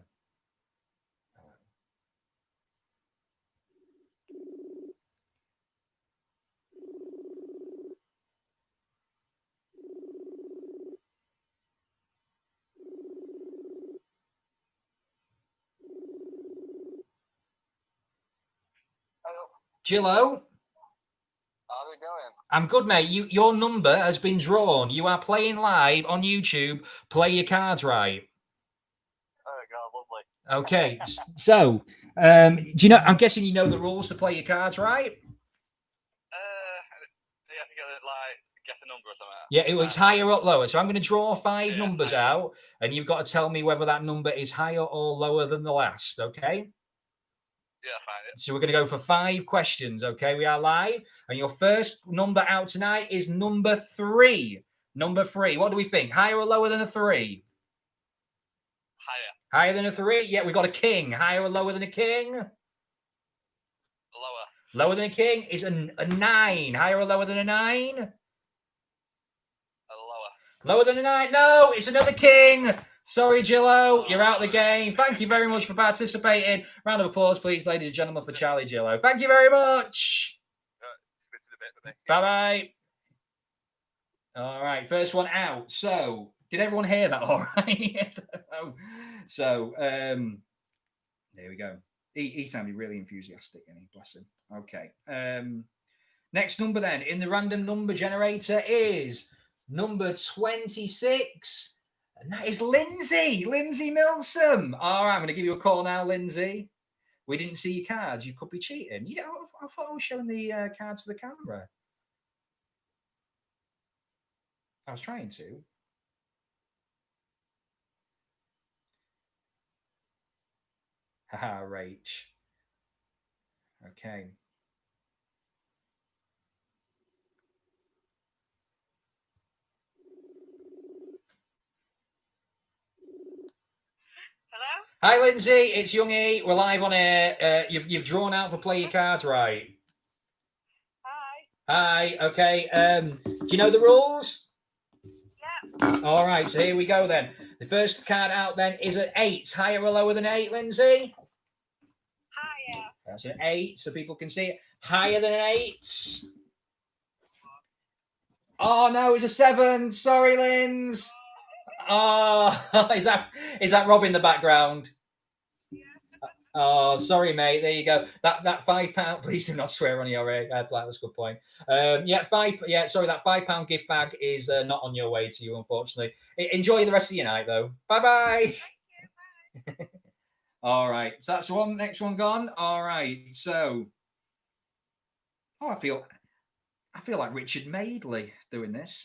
Gillo? How's it going? I'm good, mate. Your number has been drawn. You are playing live on YouTube. Play your cards right. Oh, God, lovely. Okay. So, do you know? I'm guessing you know the rules to play your cards right. You have to get it, like, guess a number or something. Yeah, it's higher or lower. So I'm going to draw five numbers out, and you've got to tell me whether that number is higher or lower than the last. Okay. Yeah, fine. Yeah. So we're going to go for 5 questions. Okay, we are live, and your first number out tonight is number 3. Number 3. What do we think? Higher or lower than a 3? Higher. Higher than a 3? Yeah, we've got a king. Higher or lower than a king? Lower. Lower than a king is a 9. Higher or lower than a 9? Lower. Lower than a 9? No, it's another king. Sorry, Gillo, you're out of the game. Thank you very much for participating. Round of applause, please, ladies and gentlemen, for Charlie Gillo. Thank you very much. Bye-bye. All right, first one out. So, did everyone hear that all right? So, there we go. He sounded really enthusiastic, and he bless him. Okay. Next number then in the random number generator is number 26. And that is Lindsay Milsom. All right, I'm going to give you a call now, Lindsay. We didn't see your cards. You could be cheating. You know, I thought I was showing the cards to the camera. I was trying to. Haha, Rach. Okay. Hi, Lindsay. It's Youngy. We're live on air. You've drawn out for play your cards right. Hi. Okay. Do you know the rules? Yeah. All right. So here we go then. The first card out then is an 8. Higher or lower than 8, Lindsay? Higher. That's an 8, so people can see it. Higher than an 8. Oh no, it's a 7. Sorry, Linz. Oh, is that Rob in the background? Oh, sorry, mate. There you go. That £5. Please do not swear on your air. That's a good point. Sorry, that £5 gift bag is not on your way to you, unfortunately. Enjoy the rest of your night, though. Bye. All right. So that's the next one gone. All right. So, I feel like Richard Madeley doing this.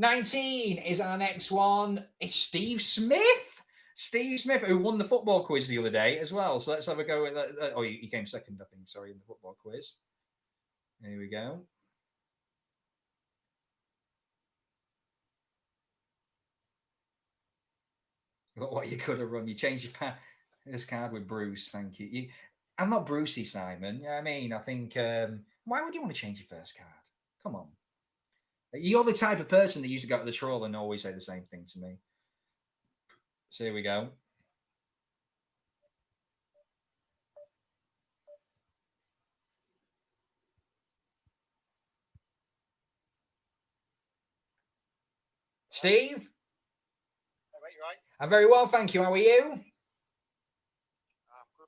19 is our next one. It's Steve Smith. Steve Smith, who won the football quiz the other day as well. So let's have a go with that. Oh, he came second, I think, sorry, in the football quiz. Here we go. Look what you could have run. You changed this card with Bruce, thank you. I'm not Brucey, Simon. You know what I mean? I think, why would you want to change your first card? Come on. You're the type of person that used to go to the troll and always say the same thing to me. So here we go. Steve? Hey, mate, you right? I'm very well, thank you. How are you? Good,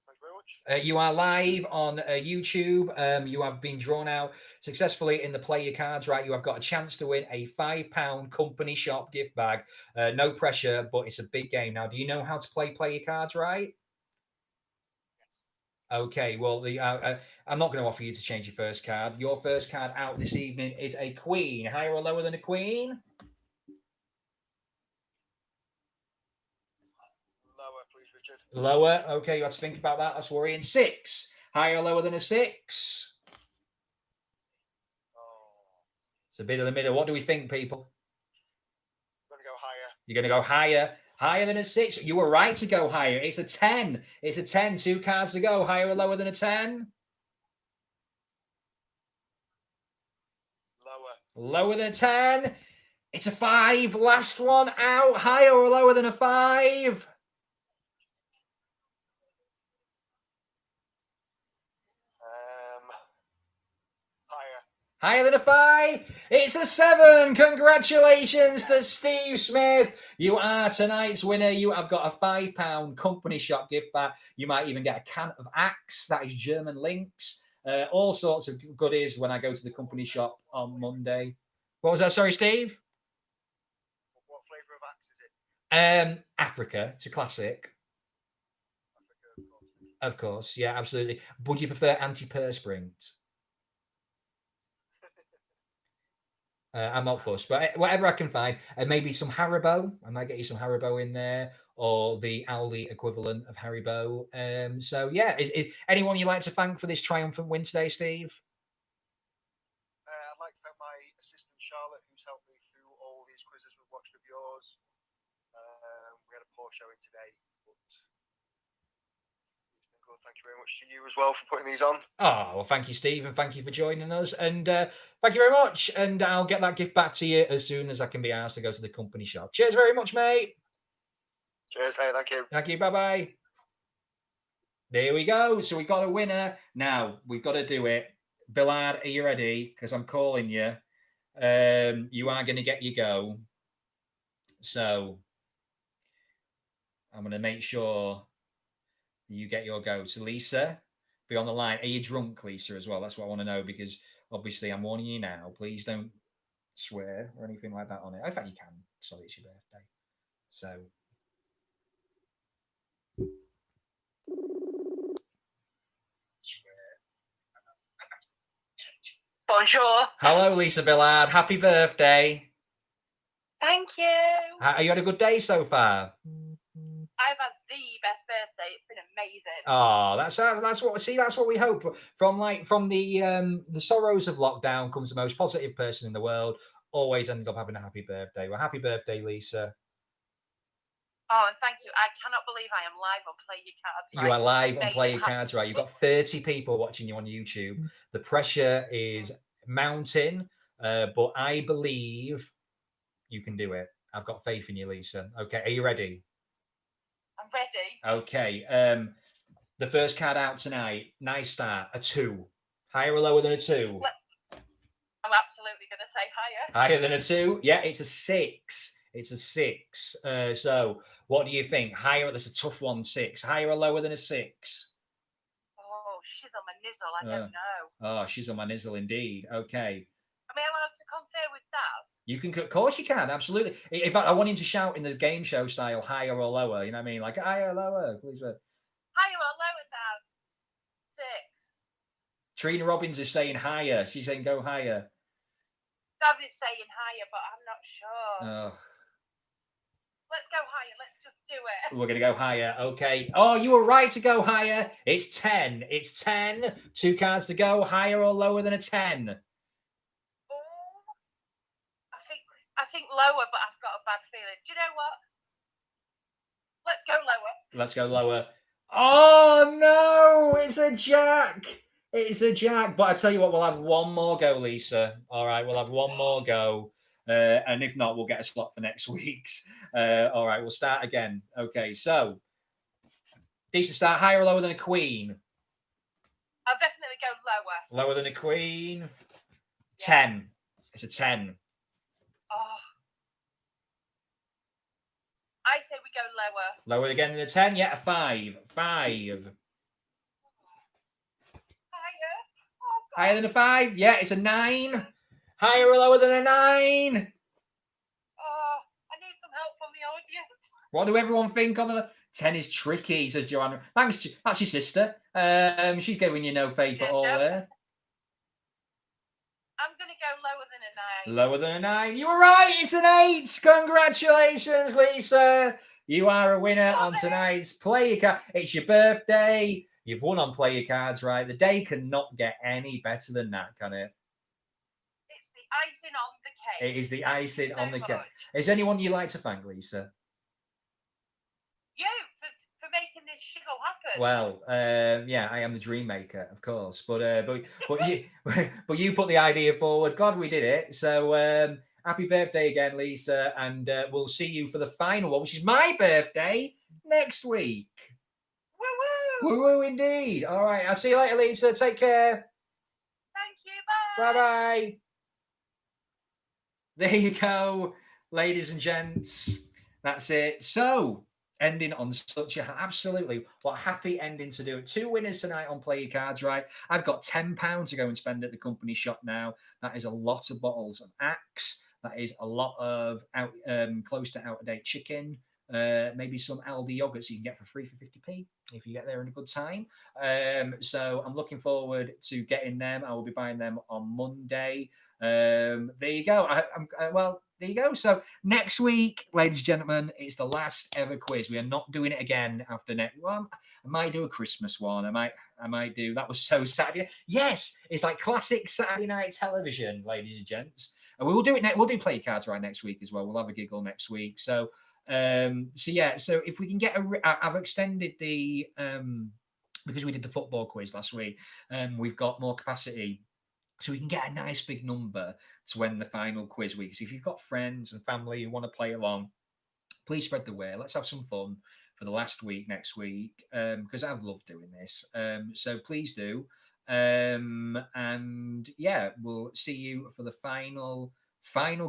thank you very much. You are live on YouTube. You have been drawn out successfully in the Play Your Cards Right. You have got a chance to win a £5 company shop gift bag. No pressure, but it's a big game. Now, do you know how to play Your Cards Right? Okay, well, I'm not going to offer you to change your first card. Your first card out this evening is a queen. Higher or lower than a queen? Lower, please, Richard. Lower. Okay, you have to think about that. That's worrying. 6. Higher or lower than a 6? It's a bit of the middle. What do we think, people? I'm going to go higher. You're going to go higher. Higher than a 6. You were right to go higher. It's a 10. It's a 10. 2 cards to go. Higher or lower than a 10? Lower. Lower than a 10. It's a 5. Last one out. Higher or lower than a 5? Higher. Higher than a 5? It's a 7. Congratulations to Steve Smith. You are tonight's winner. You have got a £5 company shop gift bag. You might even get a can of Axe. That is German Lynx. All sorts of goodies when I go to the company shop on Monday. What was that? Sorry, Steve? What flavour of Axe is it? Africa. It's a classic. Africa, of course. Of course. Yeah, absolutely. Would you prefer antiperspirant? I'm not fussed, but whatever I can find. Maybe some Haribo. I might get you some Haribo in there, or the Aldi equivalent of Haribo. So, yeah. Anyone you'd like to thank for this triumphant win today, Steve? I'd like to thank my assistant, Charlotte, who's helped me through all these quizzes we've watched of yours. We had a poor showing today, but it's been good. Thank you very much to you as well for putting these on. Oh, well, thank you, Steve, and thank you for joining us. And thank you very much. And I'll get that gift back to you as soon as I can be asked to go to the company shop. Cheers very much, mate. Cheers, mate. Thank you. Thank you. Bye-bye. There we go. So we got a winner. Now, we've got to do it. Billard, are you ready? Because I'm calling you. You are going to get your go. So I'm going to make sure you get your go. So Lisa, be on the line. Are you drunk, Lisa, as well? That's what I want to know, because obviously I'm warning you now. Please don't swear or anything like that on it. In fact, you can. Sorry, it's your birthday. So... Bonjour. Hello, Lisa Billard. Happy birthday. Thank you. Have you had a good day so far? I've had the best birthday. It's been amazing. Oh, that's what we hope. From the sorrows of lockdown comes the most positive person in the world. Always ended up having a happy birthday. Well, happy birthday, Lisa. Oh, and thank you. I cannot believe I am live on Play Your Cards Right. You are live on Amazing. Play Your Cards Right. You've got 30 people watching you on YouTube. The pressure is mounting, but I believe you can do it. I've got faith in you, Lisa. Okay, are you ready? I'm ready. Okay. The first card out tonight. Nice start. A 2. Higher or lower than a 2? I'm absolutely going to say higher. Higher than a 2? Yeah, it's a 6. It's a 6. So, what do you think? Higher? That's a tough one. 6. Higher or lower than a 6? Oh, she's on my nizzle. I don't know. Oh, she's on my nizzle indeed. Okay. Am I allowed to confer with Daz? You can, of course, you can. Absolutely. In fact, I want him to shout in the game show style, higher or lower. You know what I mean? Like higher or lower, please. Higher or lower, Daz? 6. Trina Robbins is saying higher. She's saying go higher. Daz is saying higher, but I'm not sure. Oh. Let's go higher. Let's just do it. We're going to go higher. Okay. Oh, you were right to go higher. It's 10. It's 10. 2 cards to go. Higher or lower than a 10? Oh, I think lower, but I've got a bad feeling. Do you know what? Let's go lower. Let's go lower. Oh, no. It's a jack. It's a jack. But I tell you what, we'll have one more go, Lisa. All right. We'll have one more go. And if not, we'll get a slot for next week's. All right. We'll start again. Okay. So, decent start. Higher or lower than a queen? I'll definitely go lower. Lower than a queen? 10. It's a 10. Oh. I say we go lower. Lower again than a 10. Yeah, a 5. 5. Higher. Oh, God. Higher than a 5. Yeah, it's a 9. Higher or lower than a 9. Oh, I need some help from the audience. What do everyone think of the 10 is tricky, says Joanna. Thanks, that's your sister. She's giving you no faith at all there. I'm going to go lower than a 9. Lower than a 9. You were right, it's an 8. Congratulations, Lisa. You are a winner on tonight's Play Your Card. It's your birthday. You've won on Play Your Cards, right? The day cannot get any better than that, can it? It's the icing on the cake. It is the icing on the so cake. much. Is there anyone you'd like to thank, Lisa? You for making this shizzle happen. Well, yeah, I am the dream maker, of course, but you but you put the idea forward. Glad we did it. So happy birthday again, Lisa, and we'll see you for the final one, which is my birthday next week. Woo woo. Woo woo indeed. All right, I'll see you later, Lisa. Take care. Thank you. Bye. Bye bye. There you go, ladies and gents. That's it. So, ending on such a absolutely what happy ending to do. 2 winners tonight on Play Your Cards, right? I've got £10 to go and spend at the company shop now. That is a lot of bottles of Axe. That is a lot of close to out-of-date chicken. Maybe some Aldi yogurts you can get for free for 50p if you get there in a good time. So I'm looking forward to getting them. I will be buying them on Monday. There you go. Well, there you go. So next week, ladies and gentlemen, it's the last ever quiz. We are not doing it again after next. Well, I might do a Christmas one. I might do. That was so Saturday. Yes, it's like classic Saturday night television, ladies and gents. And we will do it. We'll do Play Cards right next week as well. We'll have a giggle next week. So yeah. So if we can get I've extended the because we did the football quiz last week. We've got more capacity. So we can get a nice big number to end the final quiz week. So if you've got friends and family who want to play along, please spread the word. Let's have some fun for the last week next week because I've loved doing this. So please do. And yeah, we'll see you for the final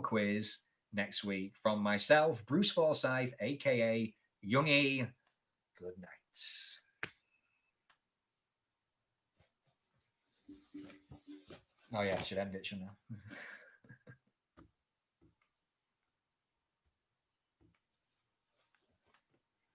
quiz next week from myself, Bruce Forsyth, aka Youngy. Good night. Oh yeah, I should end it, shouldn't I?